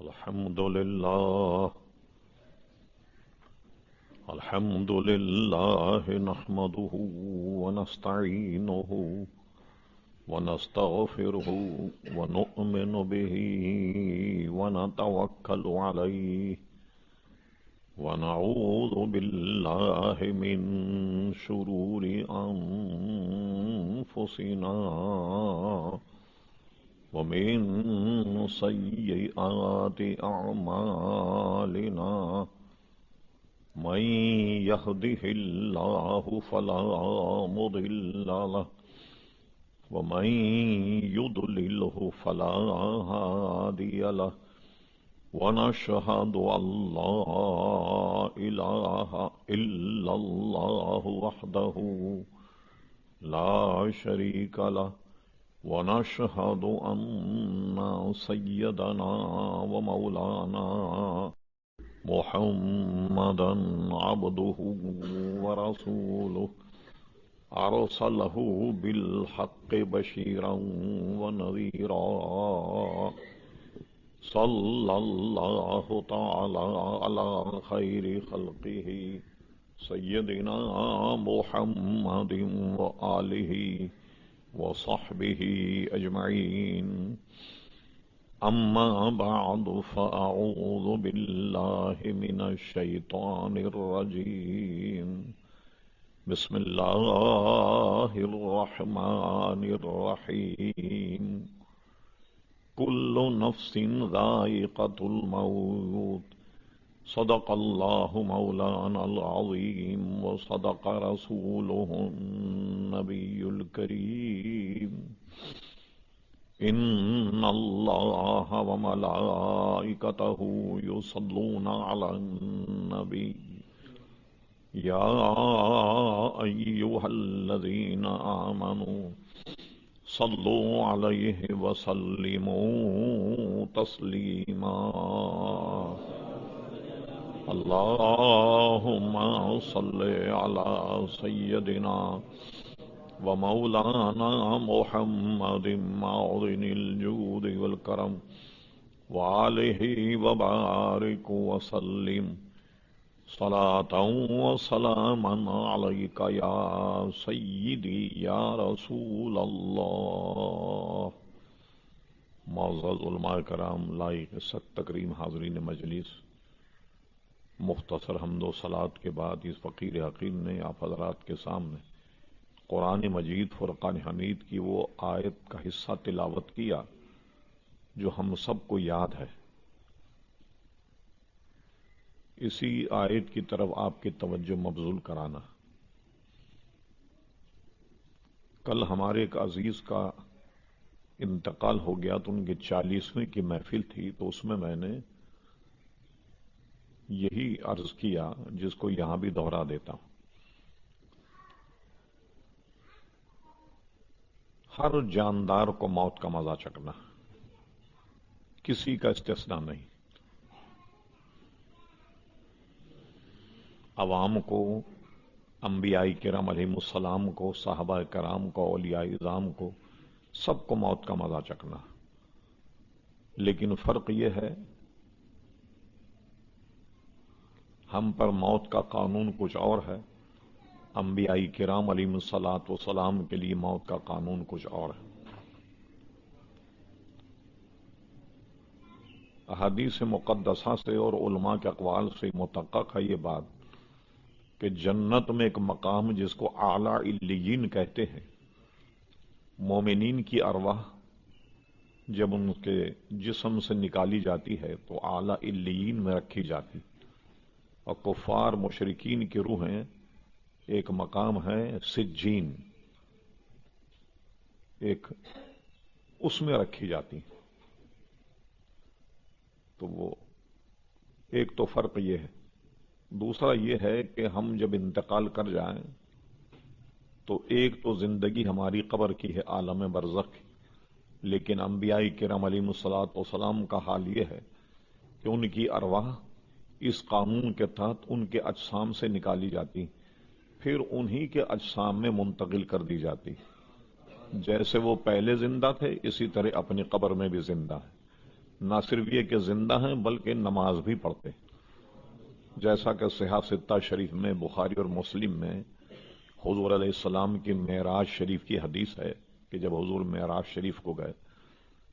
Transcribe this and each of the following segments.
الحمد لله. الحمد لله نحمده ونستعينه ونستغفره ونؤمن به ونتوكل عليه ونعوذ بالله من شرور أنفسنا ومن سيئات أعمالنا. من يهده الله فلا مضل له ومن يضلله فلا هادي له. ونشهد أن لا إله إلا الله وحده لا شريك له. ونشهد أن سيدنا ومولانا محمدا عبده ورسوله أرسله بالحق بشيرا ونذيرا. صلى الله تعالى على خير خلقه سيدنا محمد وآله وصحبه أجمعين. أما بعد فأعوذ بالله من الشيطان الرجيم. بسم الله الرحمن الرحيم. كل نفس ذائقة الموت. صدق الله مولانا العظيم وصدق رسوله النبي الكريم. إن الله وملائكته يصلون على النبي يا أيها الذين آمنوا صلوا عليه وسلموا تسليما. اللهم صل على سيدنا ومولانا محمد معظم الجود والكرم وعليه وبارك وسلم صلاة وسلاما عليك يا سيدي يا رسول الله. معزز علماء کرام، لائق ست تکریم حاضرین مجلس، مختصر حمد و صلات کے بعد اس فقیر حقیر نے آپ حضرات کے سامنے قرآن مجید فرقان حمید کی وہ آیت کا حصہ تلاوت کیا جو ہم سب کو یاد ہے. اسی آیت کی طرف آپ کی توجہ مبذول کرانا. کل ہمارے ایک عزیز کا انتقال ہو گیا تو ان کی 40ویں کی محفل تھی، تو اس میں نے یہی عرض کیا جس کو یہاں بھی دہرا دیتا ہوں. ہر جاندار کو موت کا مزہ چکھنا، کسی کا استثناء نہیں. عوام کو، انبیاء کرام علیہ السلام کو، صحابہ کرام کو، اولیاء اعظام کو، سب کو موت کا مزہ چکھنا. لیکن فرق یہ ہے ہم پر موت کا قانون کچھ اور ہے، انبیاء کرام علیہ الصلوۃ والسلام کے لیے موت کا قانون کچھ اور ہے. احادیث مقدسہ سے اور علماء کے اقوال سے متحقق ہے یہ بات کہ جنت میں ایک مقام جس کو اعلیٰ علیین کہتے ہیں، مومنین کی ارواح جب ان کے جسم سے نکالی جاتی ہے تو اعلیٰ علیین میں رکھی جاتی، اور کفار مشرکین کی روحیں ایک مقام ہے سجین، ایک اس میں رکھی جاتی. تو وہ ایک تو فرق یہ ہے. دوسرا یہ ہے کہ ہم جب انتقال کر جائیں تو ایک تو زندگی ہماری قبر کی ہے، عالم برزخ کی، لیکن انبیاء کرام علیہم الصلوۃ والسلام کا حال یہ ہے کہ ان کی ارواح اس قانون کے تحت ان کے اجسام سے نکالی جاتی، پھر انہی کے اجسام میں منتقل کر دی جاتی. جیسے وہ پہلے زندہ تھے اسی طرح اپنی قبر میں بھی زندہ ہے. نہ صرف یہ کہ زندہ ہیں بلکہ نماز بھی پڑھتے ہیں، جیسا کہ صحیح ستہ شریف میں، بخاری اور مسلم میں حضور علیہ السلام کی معراج شریف کی حدیث ہے کہ جب حضور معراج شریف کو گئے،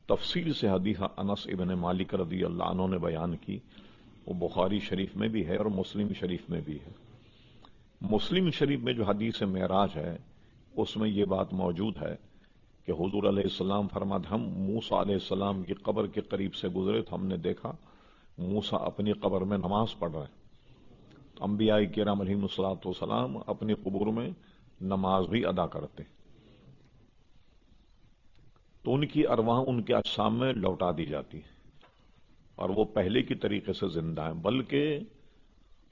تفصیل سے حدیث انس ابن مالک رضی اللہ عنہ نے بیان کی، وہ بخاری شریف میں بھی ہے اور مسلم شریف میں بھی ہے۔ مسلم شریف میں جو حدیث معراج ہے اس میں یہ بات موجود ہے کہ حضور علیہ السلام فرماتے ہم موسیٰ علیہ السلام کی قبر کے قریب سے گزرے تو ہم نے دیکھا موسیٰ اپنی قبر میں نماز پڑھ رہے ہیں، تو انبیاء کرام علیہم الصلوۃ والسلام اپنی قبور میں نماز بھی ادا کرتے، تو ان کی ارواح ان کے اجسام میں لوٹا دی جاتی ہے اور وہ پہلے کی طریقے سے زندہ ہیں، بلکہ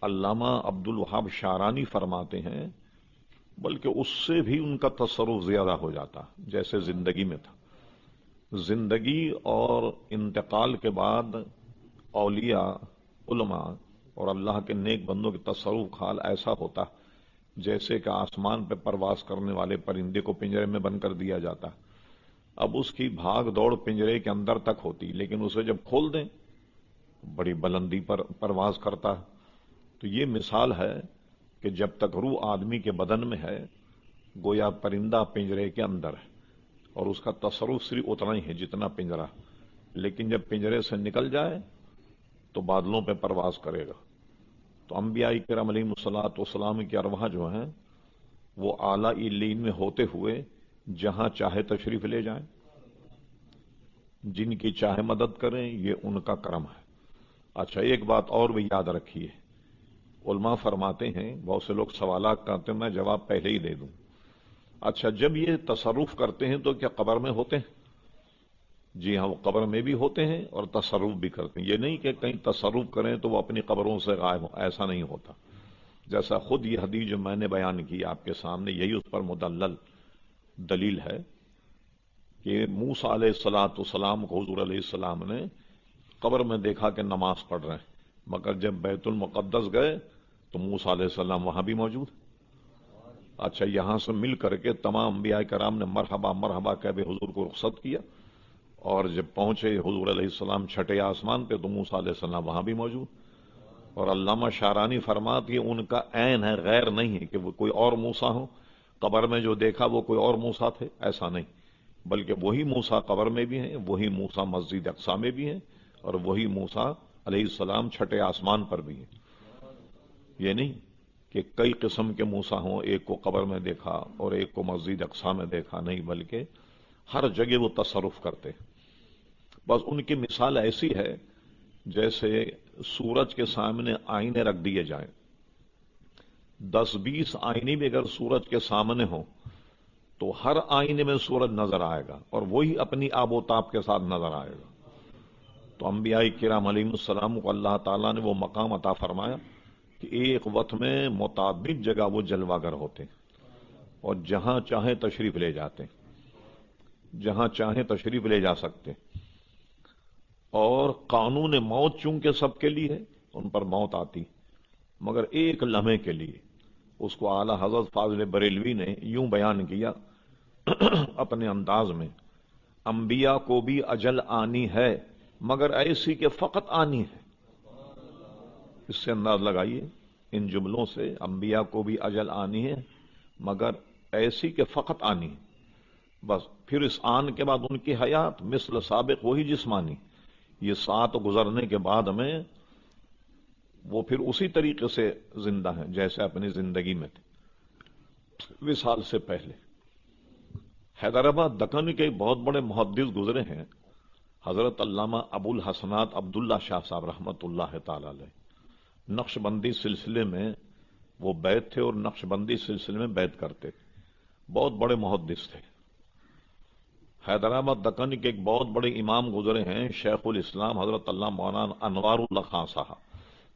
علامہ عبد الوہاب شعرانی فرماتے ہیں بلکہ اس سے بھی ان کا تصرف زیادہ ہو جاتا جیسے زندگی میں تھا۔ زندگی اور انتقال کے بعد اولیاء، علماء اور اللہ کے نیک بندوں کے تصرف حال ایسا ہوتا جیسے کہ آسمان پہ پرواز کرنے والے پرندے کو پنجرے میں بند کر دیا جاتا، اب اس کی بھاگ دوڑ پنجرے کے اندر تک ہوتی، لیکن اسے جب کھول دیں بڑی بلندی پر پرواز کرتا۔ تو یہ مثال ہے کہ جب تک روح آدمی کے بدن میں ہے گویا پرندہ پنجرے کے اندر ہے اور اس کا تصرف صرف اتنا ہی ہے جتنا پنجرہ، لیکن جب پنجرے سے نکل جائے تو بادلوں پہ پرواز کرے گا۔ تو انبیاء کرام علیہم الصلوۃ والسلام کی ارواح جو ہیں وہ اعلیٰ علیین میں ہوتے ہوئے جہاں چاہے تشریف لے جائیں، جن کی چاہے مدد کریں، یہ ان کا کرم ہے۔ اچھا ایک بات اور بھی یاد رکھیے، علماء فرماتے ہیں بہت سے لوگ سوالات کرتے ہیں، میں جواب پہلے ہی دے دوں۔ اچھا جب یہ تصرف کرتے ہیں تو کیا قبر میں ہوتے ہیں؟ جی ہاں، وہ قبر میں بھی ہوتے ہیں اور تصرف بھی کرتے ہیں، یہ نہیں کہ کہیں تصرف کریں تو وہ اپنی قبروں سے غائب ہوں، ایسا نہیں ہوتا۔ جیسا خود یہ حدیث جو میں نے بیان کی آپ کے سامنے، یہی اس پر مدلل دلیل ہے کہ موسیٰ علیہ الصلوۃ والسلام کو حضور علیہ السلام نے قبر میں دیکھا کہ نماز پڑھ رہے ہیں، مگر جب بیت المقدس گئے تو موسیٰ علیہ السلام وہاں بھی موجود۔ اچھا یہاں سے مل کر کے تمام انبیاء کرام نے مرحبا مرحبا کہہ کے حضور کو رخصت کیا، اور جب پہنچے حضور علیہ السلام چھٹے آسمان پہ تو موسیٰ علیہ السلام وہاں بھی موجود۔ اور علامہ شعرانی فرماتے ہیں ان کا عین ہے، غیر نہیں ہے کہ وہ کوئی اور موسیٰ ہو، قبر میں جو دیکھا وہ کوئی اور موسیٰ تھے، ایسا نہیں، بلکہ وہی موسیٰ قبر میں بھی ہیں، وہی موسیٰ مسجد اقصی میں بھی ہیں، اور وہی موسیٰ علیہ السلام چھٹے آسمان پر بھی ہیں۔ یہ نہیں کہ کئی قسم کے موسیٰ ہوں، ایک کو قبر میں دیکھا اور ایک کو مسجد اقصی میں دیکھا، نہیں، بلکہ ہر جگہ وہ تصرف کرتے۔ بس ان کی مثال ایسی ہے جیسے سورج کے سامنے آئینے رکھ دیے جائیں، 10-20 آئینے بھی اگر سورج کے سامنے ہوں تو ہر آئینے میں سورج نظر آئے گا اور وہی اپنی آب و تاب کے ساتھ نظر آئے گا۔ تو انبیاء کرام علیہم السلام کو اللہ تعالیٰ نے وہ مقام عطا فرمایا کہ ایک وقت میں متعدد جگہ وہ جلوہ گر ہوتے اور جہاں چاہیں تشریف لے جاتے، جہاں چاہیں تشریف لے جا سکتے، اور قانون موت چونکہ سب کے لیے ہے، ان پر موت آتی، مگر ایک لمحے کے لیے۔ اس کو اعلیٰ حضرت فاضل بریلوی نے یوں بیان کیا اپنے انداز میں، انبیاء کو بھی اجل آنی ہے مگر ایسی کہ فقط آنی ہے۔ اس سے انداز لگائیے ان جملوں سے، انبیاء کو بھی اجل آنی ہے مگر ایسی کہ فقط آنی ہے، بس پھر اس آن کے بعد ان کی حیات مثل سابق وہی جسمانی، یہ سات گزرنے کے بعد میں وہ پھر اسی طریقے سے زندہ ہیں جیسے اپنی زندگی میں تھے وصال سے پہلے۔ حیدرآباد دکن کے بہت بڑے محدث گزرے ہیں حضرت علامہ ابو الحسنات عبداللہ شاہ صاحب رحمۃ اللہ تعالی علیہ، نقش بندی سلسلے میں وہ بیت تھے اور نقش بندی سلسلے میں بیت کرتے تھے، بہت بڑے محدث تھے۔ حیدرآباد دکن کے ایک بہت بڑے امام گزرے ہیں شیخ الاسلام حضرت اللہ مولانا انوار اللہ خان صاحب،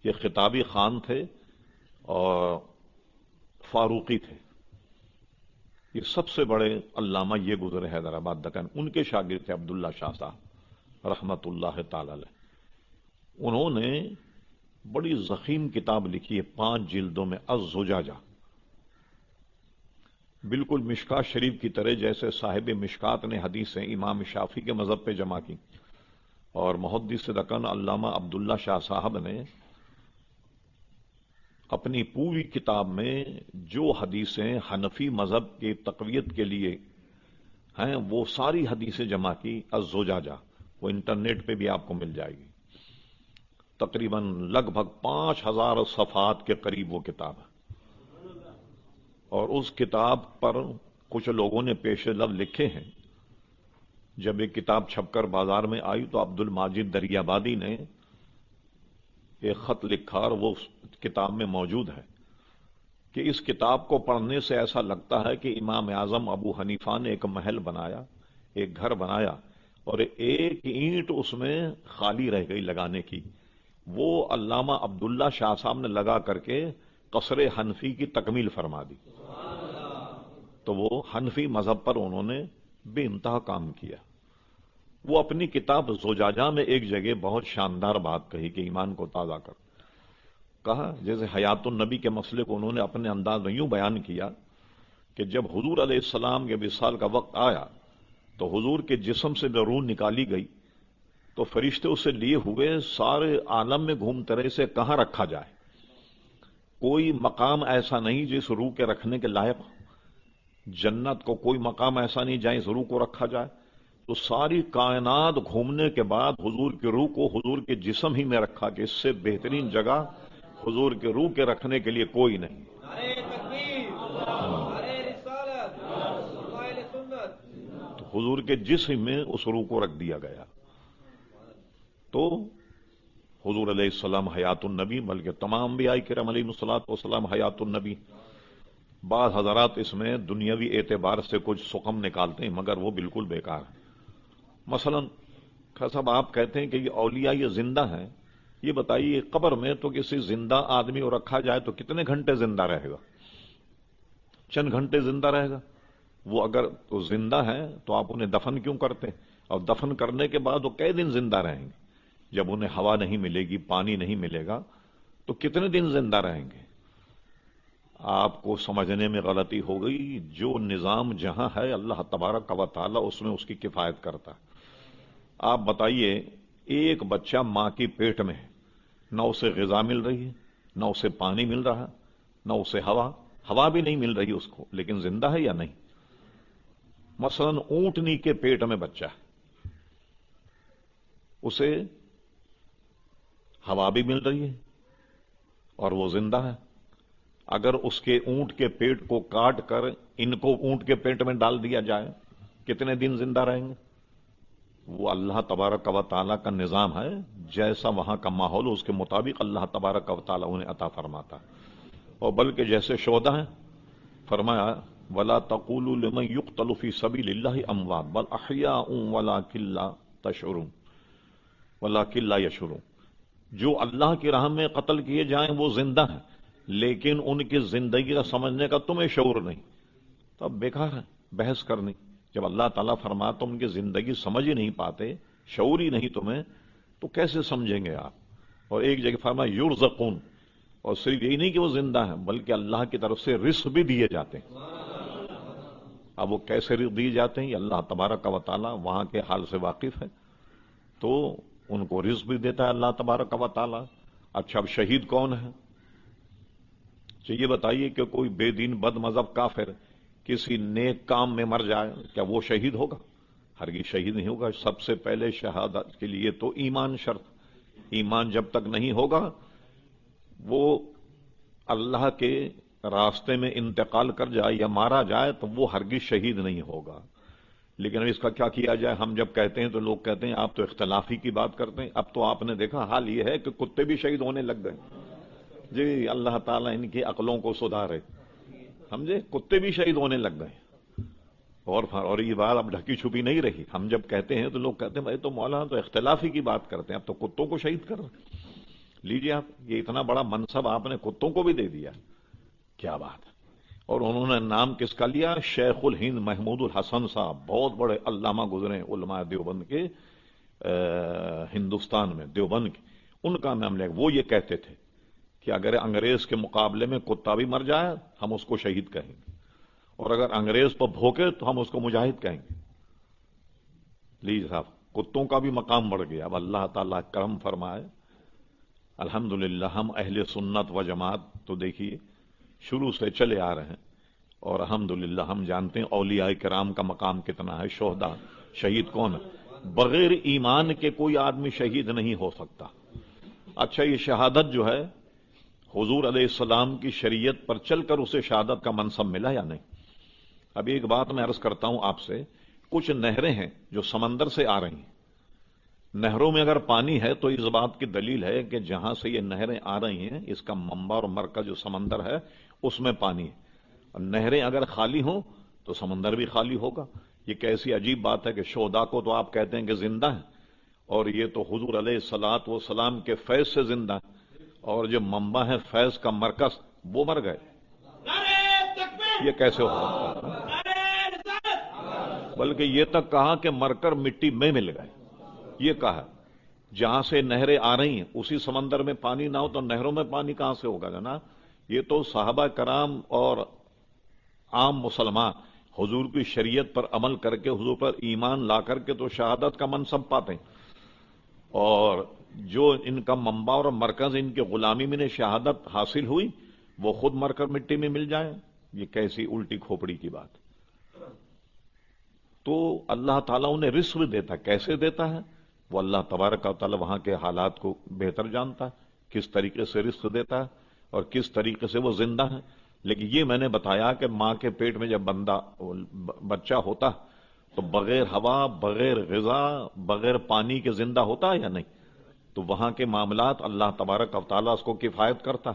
یہ خطابی خان تھے اور فاروقی تھے، یہ سب سے بڑے علامہ یہ گزرے حیدرآباد دکن، ان کے شاگرد تھے عبداللہ شاہ صاحب رحمت اللہ تعالی علیہ۔ انہوں نے بڑی ضخیم کتاب لکھی ہے 5 جلدوں میں، الزجاجہ، بالکل مشکات شریف کی طرح، جیسے صاحب مشکات نے حدیثیں امام شافعی کے مذہب پہ جمع کی، اور محدث دکن علامہ عبداللہ شاہ صاحب نے اپنی پوری کتاب میں جو حدیثیں حنفی مذہب کی تقویت کے لیے ہیں وہ ساری حدیثیں جمع کی الزجاجہ، وہ انٹرنیٹ پہ بھی آپ کو مل جائے گی، تقریباً لگ بھگ 5000 صفحات کے قریب وہ کتاب ہے۔ اور اس کتاب پر کچھ لوگوں نے پیش لفظ لکھے ہیں۔ جب ایک کتاب چھپ کر بازار میں آئی تو عبد الماجد دریابادی نے ایک خط لکھا، اور وہ کتاب میں موجود ہے، کہ اس کتاب کو پڑھنے سے ایسا لگتا ہے کہ امام اعظم ابو حنیفہ نے ایک محل بنایا، ایک گھر بنایا، اور ایک اینٹ اس میں خالی رہ گئی لگانے کی، وہ علامہ عبداللہ شاہ صاحب نے لگا کر کے قصر حنفی کی تکمیل فرما دی۔ تو وہ حنفی مذہب پر انہوں نے بے انتہا کام کیا۔ وہ اپنی کتاب زجاجہ میں ایک جگہ بہت شاندار بات کہی کہ ایمان کو تازہ کر، کہا جیسے حیات النبی کے مسئلے کو انہوں نے اپنے انداز میں یوں بیان کیا کہ جب حضور علیہ السلام کے وصال کا وقت آیا تو حضور کے جسم سے جو روح نکالی گئی تو فرشتے اسے لیے ہوئے سارے عالم میں گھومتے رہے، اسے کہاں رکھا جائے، کوئی مقام ایسا نہیں جس روح کے رکھنے کے لائق، جنت کو کوئی مقام ایسا نہیں جہاں اس روح کو رکھا جائے۔ تو ساری کائنات گھومنے کے بعد حضور کی روح کو حضور کے جسم ہی میں رکھا کہ اس سے بہترین جگہ حضور کے روح کے رکھنے کے لیے کوئی نہیں۔ تو حضور کے جسم میں اس روح کو رکھ دیا گیا۔ تو حضور علیہ السلام حیات النبی، بلکہ تمام انبیاء کرام علیہ الصلوۃ والسلام حیات النبی۔ بعض حضرات اس میں دنیاوی اعتبار سے کچھ سقم نکالتے ہیں مگر وہ بالکل بیکار ہے۔ مثلا صاحب آپ کہتے ہیں کہ یہ اولیاء یہ زندہ ہیں، یہ بتائیے قبر میں تو کسی زندہ آدمی کو رکھا جائے تو کتنے گھنٹے زندہ رہے گا؟ چند گھنٹے زندہ رہے گا۔ وہ اگر تو زندہ ہے تو آپ انہیں دفن کیوں کرتے ہیں؟ اور دفن کرنے کے بعد وہ کئی دن زندہ رہیں گے؟ جب انہیں ہوا نہیں ملے گی، پانی نہیں ملے گا تو کتنے دن زندہ رہیں گے؟ آپ کو سمجھنے میں غلطی ہو گئی۔ جو نظام جہاں ہے اللہ تبارک و تعالی اس میں اس کی کفایت کرتا ہے۔ آپ بتائیے ایک بچہ ماں کی پیٹ میں ہے، نہ اسے غذا مل رہی ہے، نہ اسے پانی مل رہا، نہ اسے ہوا بھی نہیں مل رہی اس کو، لیکن زندہ ہے یا نہیں؟ مثلا اونٹنی کے پیٹ میں بچہ ہے، اسے ہوا بھی مل رہی ہے اور وہ زندہ ہے۔ اگر اس کے اونٹ کے پیٹ کو کاٹ کر ان کو اونٹ کے پیٹ میں ڈال دیا جائے کتنے دن زندہ رہیں گے؟ وہ اللہ تبارک و تعالیٰ کا نظام ہے، جیسا وہاں کا ماحول اس کے مطابق اللہ تبارک و تعالیٰ انہیں عطا فرماتا ہے۔ اور بلکہ جیسے شہداء ہیں، فرمایا وَلَا تَقُولُوا لِمَن يُقْتَلُ فِي سَبِيلِ اللَّهِ أَمْوَاتٌ بَلْ أَحْيَاءٌ وَلَٰكِن لَّا تَشْعُرُونَ وَلَٰكِن لَّا يَشْعُرُونَ۔ جو اللہ کی راہ میں قتل کیے جائیں وہ زندہ ہیں، لیکن ان کی زندگی کا سمجھنے کا تمہیں شعور نہیں، تو اب بیکار ہے بحث کرنی۔ جب اللہ تعالیٰ فرماتا تم ان کی زندگی سمجھ ہی نہیں پاتے، شعور ہی نہیں تمہیں، تو کیسے سمجھیں گے آپ؟ اور ایک جگہ فرمایا یرزقون، اور صرف یہی نہیں کہ وہ زندہ ہیں بلکہ اللہ کی طرف سے رزق بھی دیے جاتے ہیں۔ اب وہ کیسے رزق دیے جاتے ہیں یہ اللہ تبارک و تعالیٰ وہاں کے حال سے واقف ہے، تو ان کو رزق بھی دیتا ہے اللہ تبارک و تعالیٰ۔ اچھا اب شہید کون ہے؟ یہ بتائیے کہ کوئی بے دین بد مذہب کافر کسی نیک کام میں مر جائے کیا وہ شہید ہوگا؟ ہرگز شہید نہیں ہوگا۔ سب سے پہلے شہادت کے لیے تو ایمان شرط، ایمان جب تک نہیں ہوگا وہ اللہ کے راستے میں انتقال کر جائے یا مارا جائے تو وہ ہرگز شہید نہیں ہوگا۔ لیکن اب اس کا کیا کیا جائے؟ ہم جب کہتے ہیں تو لوگ کہتے ہیں آپ تو اختلافی کی بات کرتے ہیں۔ اب تو آپ نے دیکھا حال یہ ہے کہ کتے بھی شہید ہونے لگ گئے۔ جی اللہ تعالیٰ ان کی عقلوں کو سدھارے، سمجھے، کتے بھی شہید ہونے لگ گئے۔ اور یہ بات اب ڈھکی چھپی نہیں رہی۔ ہم جب کہتے ہیں تو لوگ کہتے ہیں بھائی تو مولانا تو اختلافی کی بات کرتے ہیں، اب تو کتوں کو شہید کر رہے۔ لیجیے آپ، یہ اتنا بڑا منصب آپ نے کتوں کو بھی دے دیا، کیا بات ہے۔ اور انہوں نے نام کس کا لیا؟ شیخ الہند محمود الحسن صاحب، بہت بڑے علامہ گزرے علماء دیوبند کے، ہندوستان میں دیوبند کے، ان کا نام لے۔ وہ یہ کہتے تھے کہ اگر انگریز کے مقابلے میں کتا بھی مر جائے ہم اس کو شہید کہیں گے، اور اگر انگریز پر بھوکے تو ہم اس کو مجاہد کہیں گے۔ لیجیے صاحب، کتوں کا بھی مقام بڑھ گیا. اب اللہ تعالیٰ کرم فرمائے, الحمدللہ ہم اہل سنت و جماعت تو دیکھیے شروع سے چلے آ رہے ہیں, اور الحمدللہ ہم جانتے ہیں اولیاء کرام کا مقام کتنا ہے. شہداء, شہید کون ہے؟ بغیر ایمان کے کوئی آدمی شہید نہیں ہو سکتا. اچھا, یہ شہادت جو ہے حضور علیہ السلام کی شریعت پر چل کر اسے شہادت کا منصب ملا یا نہیں؟ اب ایک بات میں عرض کرتا ہوں آپ سے, کچھ نہریں ہیں جو سمندر سے آ رہی ہیں. نہروں میں اگر پانی ہے تو اس بات کی دلیل ہے کہ جہاں سے یہ نہریں آ رہی ہیں اس کا منبع اور مرکز جو سمندر ہے اس میں پانی ہے. اور نہریں اگر خالی ہوں تو سمندر بھی خالی ہوگا. یہ کیسی عجیب بات ہے کہ شہداء کو تو آپ کہتے ہیں کہ زندہ ہیں, اور یہ تو حضور علیہ الصلوۃ والسلام کے فیض سے زندہ ہیں, اور جو منبع ہے فیض کا مرکز وہ مر گئے. یہ کیسے ہو سکتا ہے؟ بلکہ یہ تک کہا کہ مر کر مٹی میں مل گئے. یہ کہا جہاں سے نہریں آ رہی ہیں اسی سمندر میں پانی نہ ہو تو نہروں میں پانی کہاں سے ہوگا جناب؟ یہ تو صحابہ کرام اور عام مسلمان حضور کی شریعت پر عمل کر کے حضور پر ایمان لا کر کے تو شہادت کا منصب پاتے ہیں, اور جو ان کا منبع اور مرکز ان کی غلامی میں نے شہادت حاصل ہوئی وہ خود مر کر مٹی میں مل جائے. یہ کیسی الٹی کھوپڑی کی بات. تو اللہ تعالیٰ انہیں رزق دیتا, کیسے دیتا ہے وہ اللہ تبارک و تعالیٰ وہاں کے حالات کو بہتر جانتا ہے, کس طریقے سے رزق دیتا ہے اور کس طریقے سے وہ زندہ ہے. لیکن یہ میں نے بتایا کہ ماں کے پیٹ میں جب بچہ ہوتا تو بغیر ہوا, بغیر غذا, بغیر پانی کے زندہ ہوتا ہے یا نہیں؟ تو وہاں کے معاملات اللہ تبارک و تعالیٰ اس کو کفایت کرتا.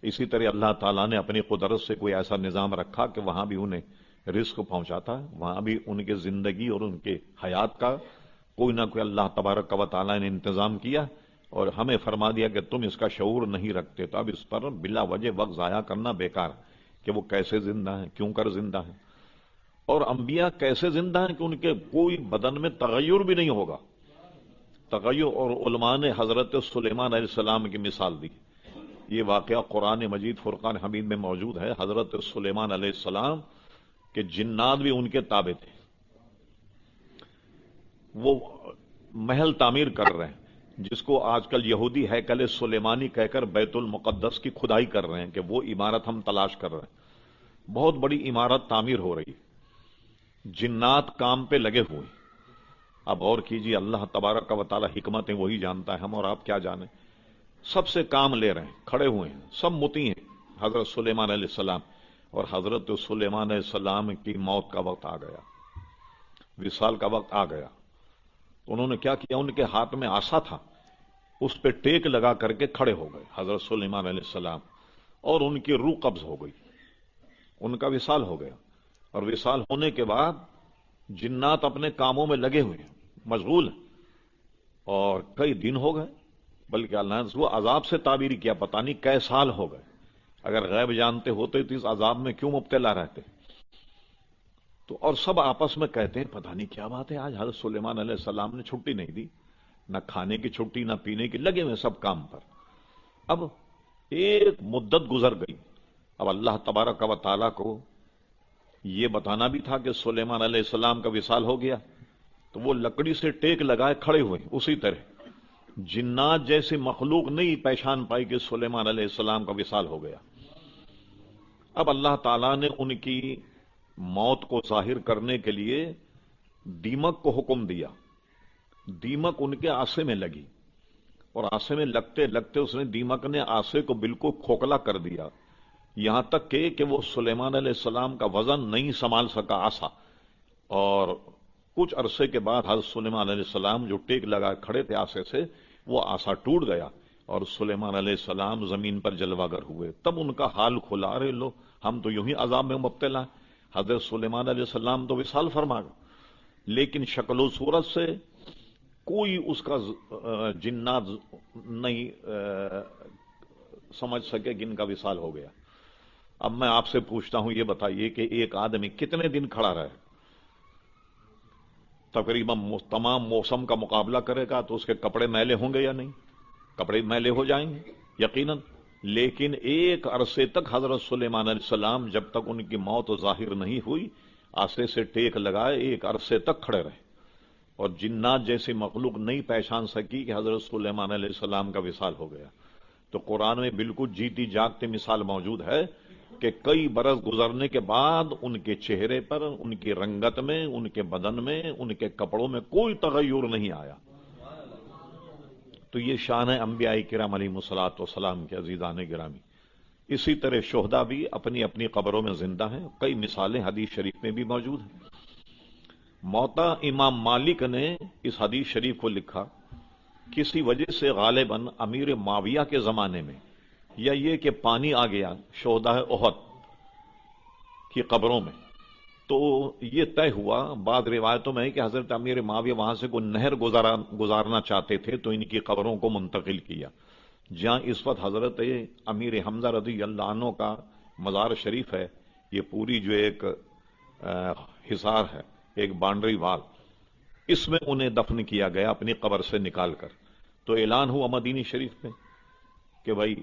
اسی طرح اللہ تعالیٰ نے اپنی قدرت سے کوئی ایسا نظام رکھا کہ وہاں بھی انہیں رزق پہنچاتا ہے, وہاں بھی ان کے زندگی اور ان کے حیات کا کوئی نہ کوئی اللہ تبارک و تعالیٰ نے انتظام کیا, اور ہمیں فرما دیا کہ تم اس کا شعور نہیں رکھتے. تو اب اس پر بلا وجہ وقت ضائع کرنا بیکار کہ وہ کیسے زندہ ہیں, کیوں کر زندہ ہیں, اور انبیاء کیسے زندہ ہیں کہ ان کے کوئی بدن میں تغیر بھی نہیں ہوگا. تغیر, اور علماء نے حضرت سلیمان علیہ السلام کی مثال دی. یہ واقعہ قرآن مجید فرقان حمید میں موجود ہے. حضرت سلیمان علیہ السلام کے جنات بھی ان کے تابع تھے. وہ محل تعمیر کر رہے ہیں جس کو آج کل یہودی ہیکل سلیمانی کہہ کر بیت المقدس کی کھدائی کر رہے ہیں کہ وہ عمارت ہم تلاش کر رہے ہیں. بہت بڑی عمارت تعمیر ہو رہی, جنات کام پہ لگے ہوئے. اب اور کیجیے, اللہ تبارک و تعالی حکمتیں وہی جانتا ہے, ہم اور آپ کیا جانیں. سب سے کام لے رہے ہیں, کھڑے ہوئے ہیں, سب مطیع ہیں حضرت سلیمان علیہ السلام. اور حضرت سلیمان علیہ السلام کی موت کا وقت آ گیا, وصال کا وقت آ گیا. انہوں نے کیا کیا, ان کے ہاتھ میں عصا تھا, اس پہ ٹیک لگا کر کے کھڑے ہو گئے حضرت سلیمان علیہ السلام, اور ان کی روح قبض ہو گئی, ان کا وصال ہو گیا. اور وصال ہونے کے بعد جنات اپنے کاموں میں لگے ہوئے ہیں, مشغول ہیں, اور کئی دن ہو گئے, بلکہ اللہ نے وہ عذاب سے تعبیر کیا, پتہ نہیں کئی سال ہو گئے. اگر غیب جانتے ہوتے تو اس عذاب میں کیوں مبتلا رہتے؟ تو اور سب آپس میں کہتے ہیں پتہ نہیں کیا بات ہے, آج حضرت سلیمان علیہ السلام نے چھٹی نہیں دی, نہ کھانے کی چھٹی نہ پینے کی, لگے ہوئے سب کام پر. اب ایک مدت گزر گئی. اب اللہ تبارک و تعالیٰ کو یہ بتانا بھی تھا کہ سلیمان علیہ السلام کا وصال ہو گیا, تو وہ لکڑی سے ٹیک لگائے کھڑے ہوئے. اسی طرح جنات جیسی مخلوق نہیں پہچان پائی کہ سلیمان علیہ السلام کا وصال ہو گیا. اب اللہ تعالیٰ نے ان کی موت کو ظاہر کرنے کے لیے دیمک کو حکم دیا. دیمک ان کے آسے میں لگی, اور آسے میں لگتے لگتے اس نے دیمک نے آسے کو بالکل کھوکھلا کر دیا, یہاں تک کہ وہ سلیمان علیہ السلام کا وزن نہیں سنبھال سکا آسا. اور کچھ عرصے کے بعد حضرت سلیمان علیہ السلام جو ٹیک لگا کھڑے تھے آسے سے, وہ آسا ٹوٹ گیا, اور سلیمان علیہ السلام زمین پر جلوہ گر ہوئے. تب ان کا حال کھلا, ارے لو ہم تو یوں ہی عذاب میں مبتلا ہیں. حضرت سلیمان علیہ السلام تو وصال فرما گئے, لیکن شکل و صورت سے کوئی اس کا جنات نہیں سمجھ سکے کہ ان کا وصال ہو گیا. اب میں آپ سے پوچھتا ہوں, یہ بتائیے کہ ایک آدمی کتنے دن کھڑا رہے؟ تقریباً تمام موسم کا مقابلہ کرے گا تو اس کے کپڑے میلے ہوں گے یا نہیں؟ کپڑے میلے ہو جائیں گے یقیناً. لیکن ایک عرصے تک حضرت سلیمان علیہ السلام جب تک ان کی موت ظاہر نہیں ہوئی, آسے سے ٹیک لگائے ایک عرصے تک کھڑے رہے. اور جنات جیسی مخلوق نہیں پہچان سکی کہ حضرت سلیمان علیہ السلام کا وصال ہو گیا. تو قرآن میں بالکل جیتی جاگتی مثال موجود ہے کہ کئی برس گزرنے کے بعد ان کے چہرے پر، ان کی رنگت میں، ان کے بدن میں، ان کے کپڑوں میں کوئی تغیر نہیں آیا. تو یہ شان ہے انبیاء کرام علیہ الصلوۃ والسلام کے عزیزان گرامی. اسی طرح شہداء بھی اپنی اپنی قبروں میں زندہ ہیں. کئی مثالیں حدیث شریف میں بھی موجود ہیں. موتا امام مالک نے اس حدیث شریف کو لکھا کسی وجہ سے غالباً امیر معاویہ کے زمانے میں، یا یہ کہ پانی آ گیا شہداء احد کی قبروں میں، تو یہ طے ہوا بعض روایتوں میں کہ حضرت امیر معاویہ وہاں سے کوئی نہر گزارنا چاہتے تھے تو ان کی قبروں کو منتقل کیا. جہاں اس وقت حضرت امیر حمزہ رضی اللہ عنہ کا مزار شریف ہے، یہ پوری جو ایک حصار ہے، ایک باؤنڈری وال، اس میں انہیں دفن کیا گیا اپنی قبر سے نکال کر. تو اعلان ہوا مدینی شریف میں کہ بھائی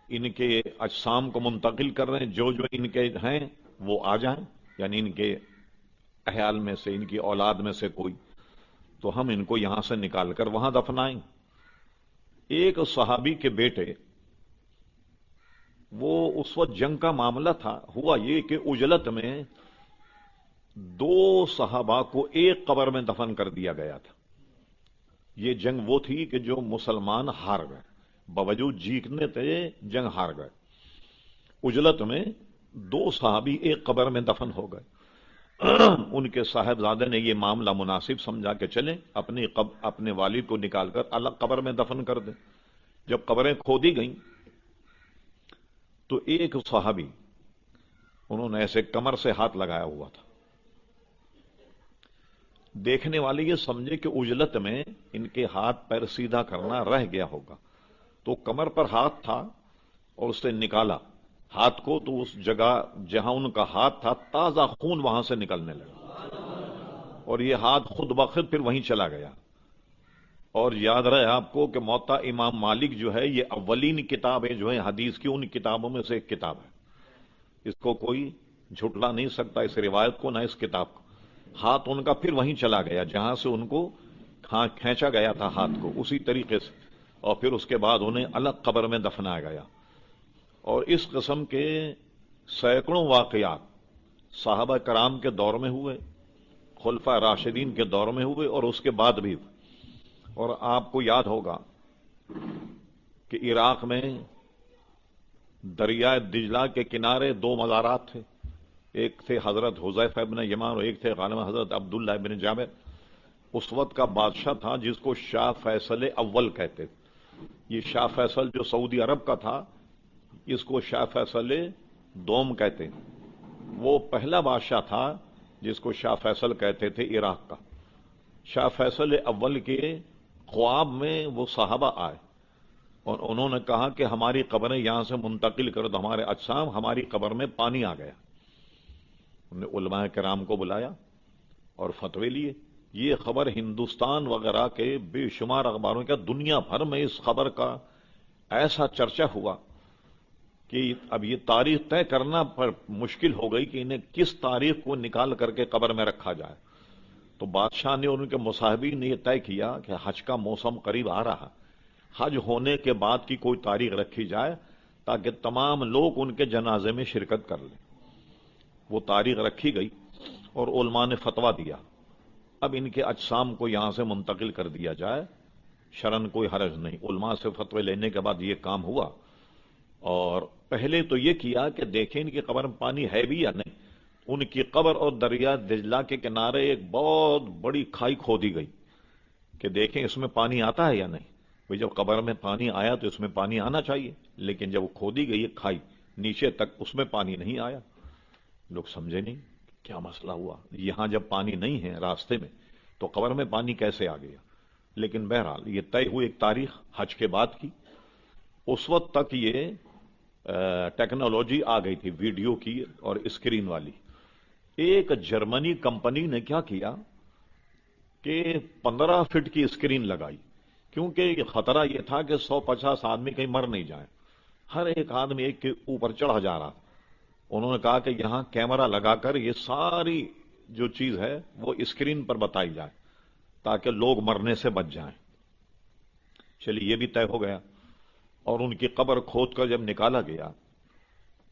ان کے اجسام کو منتقل کر رہے ہیں، جو جو ان کے ہیں وہ آ جائیں، یعنی ان کے احیال میں سے، ان کی اولاد میں سے کوئی، تو ہم ان کو یہاں سے نکال کر وہاں دفنائیں. ایک صحابی کے بیٹے، وہ اس وقت جنگ کا معاملہ تھا، ہوا یہ کہ اجلت میں دو صحابہ کو ایک قبر میں دفن کر دیا گیا تھا. یہ جنگ وہ تھی کہ جو مسلمان ہار گئے، باوجود جیتنے تھے جنگ ہار گئے. اجلت میں دو صحابی ایک قبر میں دفن ہو گئے. ان کے صاحبزادے نے یہ معاملہ مناسب سمجھا کہ چلیں اپنے والد کو نکال کر الگ قبر میں دفن کر دیں. جب قبریں کھودی گئیں تو ایک صحابی، انہوں نے ایسے کمر سے ہاتھ لگایا ہوا تھا. دیکھنے والے یہ سمجھے کہ اجلت میں ان کے ہاتھ پیر سیدھا کرنا رہ گیا ہوگا، تو کمر پر ہاتھ تھا اور اس سے نکالا ہاتھ کو، تو اس جگہ جہاں ان کا ہاتھ تھا تازہ خون وہاں سے نکلنے لگا، اور یہ ہاتھ خود بخود پھر وہیں چلا گیا. اور یاد رہے آپ کو کہ موطا امام مالک جو ہے یہ اولین کتابیں جو ہیں حدیث کی، ان کتابوں میں سے ایک کتاب ہے. اس کو کوئی جھٹلا نہیں سکتا، اس روایت کو نہ اس کتاب کو. ہاتھ ان کا پھر وہیں چلا گیا جہاں سے ان کو کھینچا گیا تھا ہاتھ کو، اسی طریقے سے، اور پھر اس کے بعد انہیں الگ قبر میں دفنایا گیا. اور اس قسم کے سینکڑوں واقعات صحابہ کرام کے دور میں ہوئے، خلفاء راشدین کے دور میں ہوئے، اور اس کے بعد بھی. اور آپ کو یاد ہوگا کہ عراق میں دریائے دجلہ کے کنارے دو مزارات تھے. ایک تھے حضرت حذیفہ ابن یمان اور ایک تھے غالباً حضرت عبداللہ ابن جابر. اس وقت کا بادشاہ تھا جس کو شاہ فیصل اول کہتے تھے. یہ شاہ فیصل جو سعودی عرب کا تھا، اس کو شاہ فیصل دوم کہتے ہیں. وہ پہلا بادشاہ تھا جس کو شاہ فیصل کہتے تھے عراق کا. شاہ فیصل اول کے خواب میں وہ صحابہ آئے اور انہوں نے کہا کہ ہماری قبریں یہاں سے منتقل کر دو، ہمارے اجسام، ہماری قبر میں پانی آ گیا. انہوں نے علماء کرام کو بلایا اور فتوے لیے. یہ خبر ہندوستان وغیرہ کے بے شمار اخباروں کا، دنیا بھر میں اس خبر کا ایسا چرچا ہوا کہ اب یہ تاریخ طے کرنا پر مشکل ہو گئی کہ انہیں کس تاریخ کو نکال کر کے قبر میں رکھا جائے. تو بادشاہ نے اور ان کے مصاحبین نے یہ طے کیا کہ حج کا موسم قریب آ رہا، حج ہونے کے بعد کی کوئی تاریخ رکھی جائے تاکہ تمام لوگ ان کے جنازے میں شرکت کر لیں. وہ تاریخ رکھی گئی اور علماء نے فتویٰ دیا اب ان کے اجسام کو یہاں سے منتقل کر دیا جائے، شرعاً کوئی حرج نہیں. علماء سے فتوے لینے کے بعد یہ کام ہوا. اور پہلے تو یہ کیا کہ دیکھیں ان کی قبر میں پانی ہے بھی یا نہیں. ان کی قبر اور دریا دجلہ کے کنارے ایک بہت بڑی کھائی کھودی گئی کہ دیکھیں اس میں پانی آتا ہے یا نہیں. بھئی جب قبر میں پانی آیا تو اس میں پانی آنا چاہیے، لیکن جب وہ کھودی گئی کھائی نیچے تک، اس میں پانی نہیں آیا. لوگ سمجھے نہیں کیا مسئلہ ہوا. یہاں جب پانی نہیں ہے راستے میں تو قبر میں پانی کیسے آ گیا. لیکن بہرحال یہ طے ہوئی ایک تاریخ حج کے بعد کی. اس وقت تک یہ ٹیکنالوجی آ گئی تھی ویڈیو کی اور اسکرین والی. ایک جرمنی کمپنی نے کیا کیا کہ 15 فٹ کی اسکرین لگائی، کیونکہ خطرہ یہ تھا کہ 150 آدمی کہیں مر نہیں جائیں. ہر ایک آدمی ایک کے اوپر چڑھا جا رہا. انہوں نے کہا کہ یہاں کیمرہ لگا کر یہ ساری جو چیز ہے وہ اسکرین پر بتائی جائے. تاکہ لوگ مرنے سے بچ جائیں۔ چلیے یہ بھی طے ہو گیا، اور ان کی قبر کھود کر جب نکالا گیا،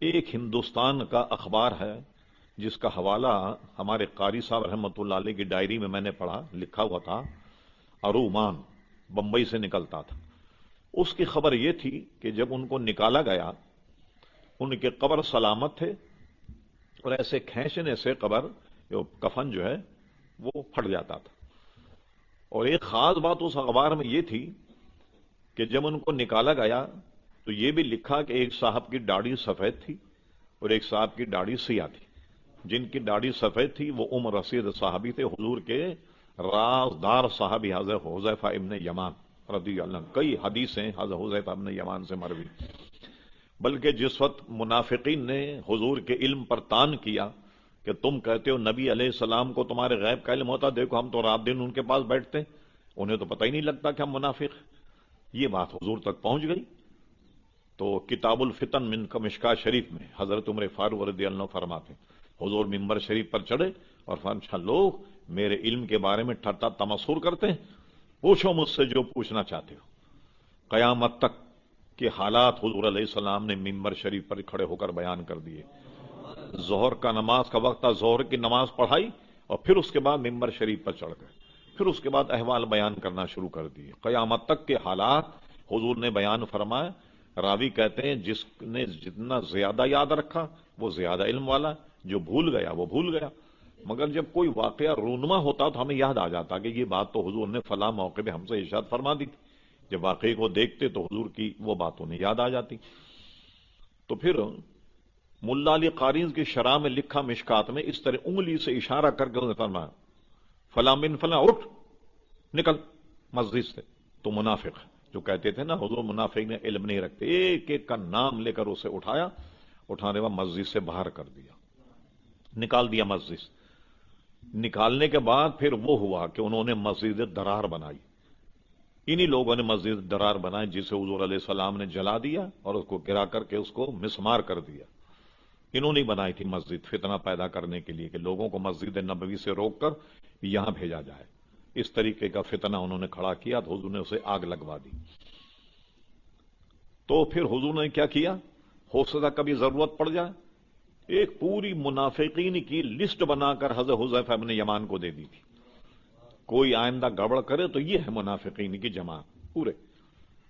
ایک ہندوستان کا اخبار ہے جس کا حوالہ ہمارے قاری صاحب رحمۃ اللہ علیہ کی ڈائری میں میں نے پڑھا، لکھا ہوا تھا ارومان، بمبئی سے نکلتا تھا۔ اس کی خبر یہ تھی کہ جب ان کو نکالا گیا، ان کے قبر سلامت تھے، اور ایسے کھینچنے سے قبر جو کفن جو ہے وہ پھٹ جاتا تھا۔ اور ایک خاص بات اس اخبار میں یہ تھی کہ جب ان کو نکالا گیا تو یہ بھی لکھا کہ ایک صاحب کی داڑھی سفید تھی اور ایک صاحب کی داڑھی سیاہ تھی۔ جن کی داڑھی سفید تھی وہ رسید صحابی تھے، حضور کے رازدار صحابی حضرت حذیفہ ابن یمان رضی اللہ عنہ۔ کئی حدیثیں حضرت حذیفہ ابن یمان سے مروی۔ بلکہ جس وقت منافقین نے حضور کے علم پر طعن کیا کہ تم کہتے ہو نبی علیہ السلام کو تمہارے غیب کا علم ہوتا، دیکھو ہم تو رات دن ان کے پاس بیٹھتے ہیں، انہیں تو پتہ ہی نہیں لگتا کہ ہم منافق ہیں، یہ بات حضور تک پہنچ گئی۔ تو کتاب الفتن من مشکاۃ شریف میں حضرت عمر فاروق رضی اللہ عنہ فرماتے ہیں، حضور ممبر شریف پر چڑھے اور فرمایا لوگ میرے علم کے بارے میں ٹھٹا تمسخر کرتے ہیں، پوچھو مجھ سے جو پوچھنا چاہتے ہو۔ قیامت تک کے حالات حضور علیہ السلام نے ممبر شریف پر کھڑے ہو کر بیان کر دیے۔ ظہر کا نماز کا وقت تھا، ظہر کی نماز پڑھائی، اور پھر اس کے بعد ممبر شریف پر چڑھ گئے، پھر اس کے بعد احوال بیان کرنا شروع کر دیے۔ قیامت تک کے حالات حضور نے بیان فرمایا۔ راوی کہتے ہیں جس نے جتنا زیادہ یاد رکھا وہ زیادہ علم والا، جو بھول گیا وہ بھول گیا۔ مگر جب کوئی واقعہ رونما ہوتا تو ہمیں یاد آ جاتا کہ یہ بات تو حضور نے فلاں موقع پہ ہم سے ارشاد فرما دی تھی۔ جب واقعے کو دیکھتے تو حضور کی وہ بات انہیں یاد آ جاتی۔ تو پھر ملا علی قاری کی شرح میں لکھا مشکات میں اس طرح انگلی سے اشارہ کر کے انہوں نے فرمایا فلاں بن فلاں اٹھ نکل مسجد سے، تو منافق ہے۔ جو کہتے تھے نا حضور منافق نے علم نہیں رکھتے، ایک ایک کا نام لے کر اسے اٹھایا، اٹھانے کے بعد مسجد سے باہر کر دیا، نکال دیا مسجد سے۔ نکالنے کے بعد پھر وہ ہوا کہ انہوں نے مسجد درار بنائی۔ انہی لوگوں نے مسجد درار بنائی جسے حضور علیہ السلام نے جلا دیا اور اس کو گرا کر کے اس کو مسمار کر دیا۔ انہوں نے بنائی تھی مسجد فتنہ پیدا کرنے کے لیے کہ لوگوں کو مسجد نبوی سے روک کر یہاں بھیجا جائے۔ اس طریقے کا فتنہ انہوں نے کھڑا کیا تو حضور نے اسے آگ لگوا دی۔ تو پھر حضور نے کیا کیا، ہو سکتا کبھی ضرورت پڑ جائے، ایک پوری منافقین کی لسٹ بنا کر حضرت حذیفہ ابن یمان کو دے دی تھی، کوئی آئندہ گڑبڑ کرے تو یہ ہے منافقین کی جماعت پورے۔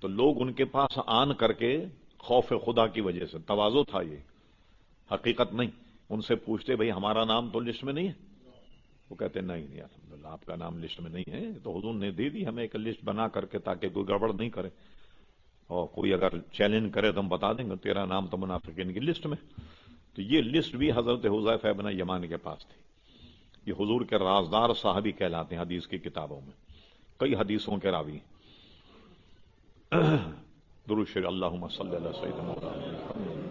تو لوگ ان کے پاس آن کر کے خوف خدا کی وجہ سے، تواضع تھا یہ، حقیقت نہیں، ان سے پوچھتے بھئی ہمارا نام تو لسٹ میں نہیں ہے؟ وہ کہتے نہیں نہیں الحمدللہ آپ کا نام لسٹ میں نہیں ہے، تو حضور نے دے دی ہمیں ایک لسٹ بنا کر کے تاکہ کوئی گڑبڑ نہیں کرے، اور کوئی اگر چیلنج کرے تو ہم بتا دیں گے تیرا نام تو منافقین کی لسٹ میں۔ تو یہ لسٹ بھی حضرت حذیفہ ابن یمان کے پاس تھی۔ یہ حضور کے رازدار صحابی کہلاتے ہیں حدیث کی کتابوں میں، کئی حدیثوں کے راوی۔ درود شریف اللہم صلی علی سیدنا محمد۔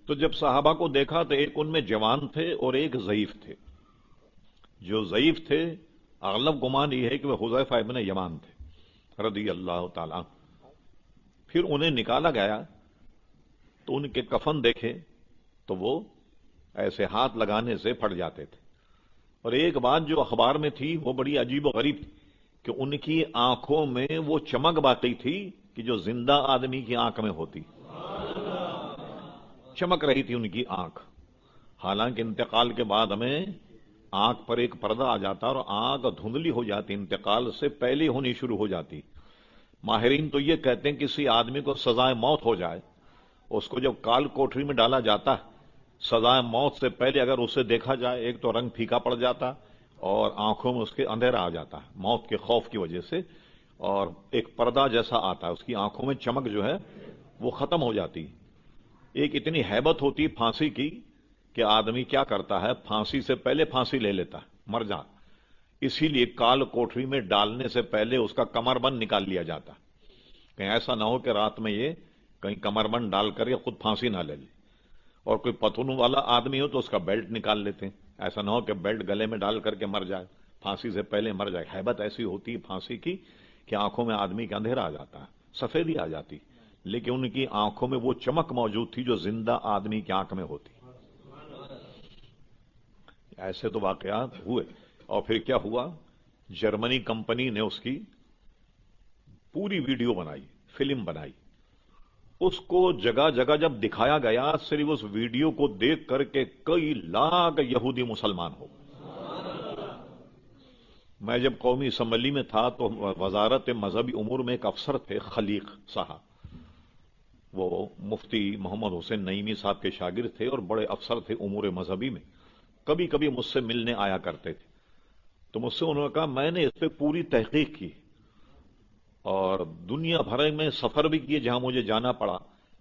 تو جب صحابہ کو دیکھا تو ایک ان میں جوان تھے اور ایک ضعیف تھے۔ جو ضعیف تھے اغلب گمان یہ ہے کہ وہ حذیفہ ابن یمان تھے رضی اللہ تعالی عنہ۔ پھر انہیں نکالا گیا تو ان کے کفن دیکھے تو وہ ایسے ہاتھ لگانے سے پھٹ جاتے تھے۔ اور ایک بات جو اخبار میں تھی وہ بڑی عجیب و غریب تھی کہ ان کی آنکھوں میں وہ چمک باقی تھی کہ جو زندہ آدمی کی آنکھ میں ہوتی، چمک رہی تھی ان کی آنکھ۔ حالانکہ انتقال کے بعد ہمیں آنکھ پر ایک پردہ آ جاتا اور آنکھ دھندلی ہو جاتی، انتقال سے پہلے ہونی شروع ہو جاتی۔ ماہرین تو یہ کہتے ہیں کسی آدمی کو سزائے موت ہو جائے، اس کو جب کال کوٹری میں ڈالا جاتا ہے، سزائے موت سے پہلے اگر اسے دیکھا جائے ایک تو رنگ پھیکا پڑ جاتا اور آنکھوں میں اس کے اندھیرا آ جاتا ہے موت کے خوف کی وجہ سے، اور ایک پردہ جیسا آتا ہے، اس کی آنکھوں میں چمک جو ہے وہ ختم ہو جاتی۔ ایک اتنی ہیبت ہوتی پھانسی کی کہ آدمی کیا کرتا ہے، پھانسی سے پہلے پھانسی لے لیتا ہے، مر جا۔ اسی لیے کال کوٹری میں ڈالنے سے پہلے اس کا کمر بند نکال لیا جاتا، کہیں ایسا نہ ہو کہ رات میں یہ کہیں کمر بند ڈال کر یہ خود پھانسی نہ لے لے۔ اور کوئی پتھروں والا آدمی ہو تو اس کا بیلٹ نکال لیتے ہیں، ایسا نہ ہو کہ بیلٹ گلے میں ڈال کر کے مر جائے، پھانسی سے پہلے مر جائے۔ ہیبت ایسی ہوتی ہے پھانسی کی کہ آنکھوں میں آدمی کا اندھیرا آ جاتا ہے، سفیدی آ جاتی۔ لیکن ان کی آنکھوں میں وہ چمک موجود تھی جو زندہ آدمی کی آنکھ میں ہوتی. ایسے تو واقعات ہوئے. اور پھر کیا ہوا، جرمنی کمپنی نے اس کی پوری ویڈیو بنائی، فلم بنائی. اس کو جگہ جگہ جب دکھایا گیا، صرف اس ویڈیو کو دیکھ کر کے کئی لاکھ یہودی مسلمان ہو. میں جب قومی اسمبلی میں تھا تو وزارت مذہبی امور میں ایک افسر تھے خلیق صاحب، وہ مفتی محمد حسین نعیمی صاحب کے شاگرد تھے اور بڑے افسر تھے امور مذہبی میں. کبھی کبھی مجھ سے ملنے آیا کرتے تھے. تو مجھ سے انہوں نے کہا میں نے اس پہ پوری تحقیق کی اور دنیا بھر میں سفر بھی کیے جہاں مجھے جانا پڑا،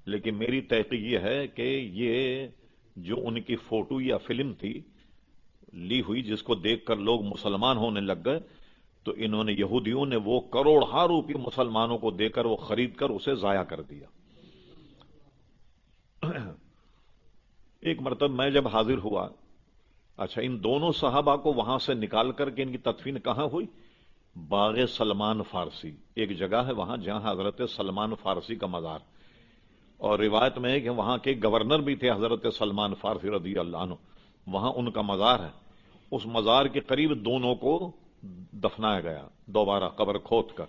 لیکن میری تحقیق یہ ہے کہ یہ جو ان کی فوٹو یا فلم تھی لی ہوئی جس کو دیکھ کر لوگ مسلمان ہونے لگ گئے، تو انہوں نے یہودیوں نے وہ کروڑوں روپے مسلمانوں کو دے کر وہ خرید کر اسے ضائع کر دیا. ایک مرتبہ میں جب حاضر ہوا، اچھا ان دونوں صحابہ کو وہاں سے نکال کر کے ان کی تدفین کہاں ہوئی؟ باغ سلمان فارسی ایک جگہ ہے وہاں جہاں حضرت سلمان فارسی کا مزار، اور روایت میں ہے کہ وہاں کے گورنر بھی تھے حضرت سلمان فارسی رضی اللہ عنہ، وہاں ان کا مزار ہے. اس مزار کے قریب دونوں کو دفنایا گیا دوبارہ قبر کھود کر.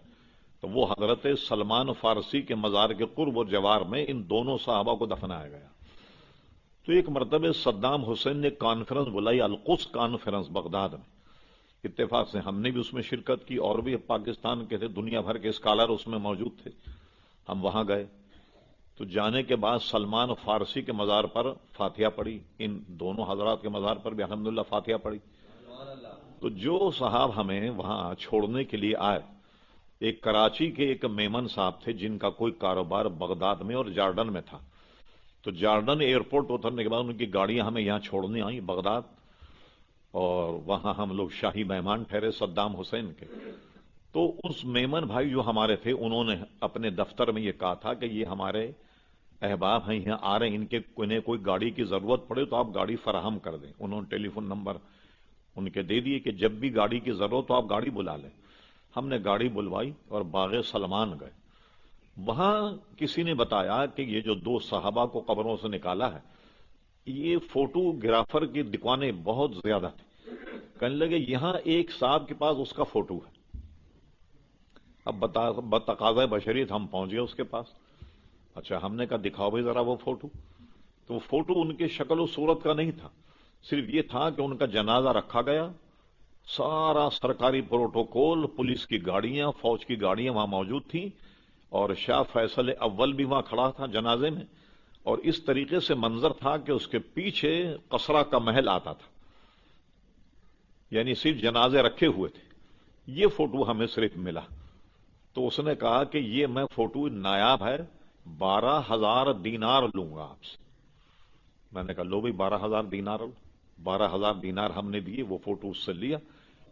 تو وہ حضرت سلمان فارسی کے مزار کے قرب و جوار میں ان دونوں صحابہ کو دفنایا گیا. تو ایک مرتبہ صدام حسین نے کانفرنس بلائی، القدس کانفرنس بغداد میں. اتفاق سے ہم نے بھی اس میں شرکت کی اور بھی پاکستان کے تھے، دنیا بھر کے اسکالر اس میں موجود تھے. ہم وہاں گئے تو جانے کے بعد سلمان فارسی کے مزار پر فاتحہ پڑھی، ان دونوں حضرات کے مزار پر بھی الحمدللہ فاتحہ پڑھی. تو جو صاحب ہمیں وہاں چھوڑنے کے لیے آئے، ایک کراچی کے ایک میمن صاحب تھے جن کا کوئی کاروبار بغداد میں اور جارڈن میں تھا. تو جارڈن ایئرپورٹ اترنے کے بعد ان کی گاڑیاں ہمیں یہاں چھوڑنے آئیں بغداد، اور وہاں ہم لوگ شاہی مہمان ٹھہرے صدام حسین کے. تو اس میمن بھائی جو ہمارے تھے انہوں نے اپنے دفتر میں یہ کہا تھا کہ یہ ہمارے احباب ہیں یہاں آ رہے ہیں، ان کے انہیں کوئی گاڑی کی ضرورت پڑے تو آپ گاڑی فراہم کر دیں. انہوں نے ٹیلی فون نمبر ان کے دے دیے کہ جب بھی گاڑی کی ضرورت ہو آپ گاڑی بلا لیں. ہم نے گاڑی بلوائی اور باغ سلمان گئے. وہاں کسی نے بتایا کہ یہ جو دو صحابہ کو قبروں سے نکالا ہے، یہ فوٹو گرافر کی دکانیں بہت زیادہ تھی. کہنے لگے یہاں ایک صاحب کے پاس اس کا فوٹو ہے. اب بتقاضۂ بشریت ہم پہنچ گئے اس کے پاس. اچھا ہم نے کہا دکھاؤ بھائی ذرا وہ فوٹو. تو وہ فوٹو ان کے شکل و صورت کا نہیں تھا، صرف یہ تھا کہ ان کا جنازہ رکھا گیا، سارا سرکاری پروٹوکول، پولیس کی گاڑیاں، فوج کی گاڑیاں وہاں موجود تھیں، اور شاہ فیصل اول بھی وہاں کھڑا تھا جنازے میں. اور اس طریقے سے منظر تھا کہ اس کے پیچھے قصرہ کا محل آتا تھا، یعنی صرف جنازے رکھے ہوئے تھے. یہ فوٹو ہمیں صرف ملا. تو اس نے کہا کہ یہ میں فوٹو نایاب ہے، 12,000 دینار لوں گا آپ سے. میں نے کہا لو بھائی 12,000 دینار. 12,000 دینار ہم نے دیے، وہ فوٹو اس سے لیا.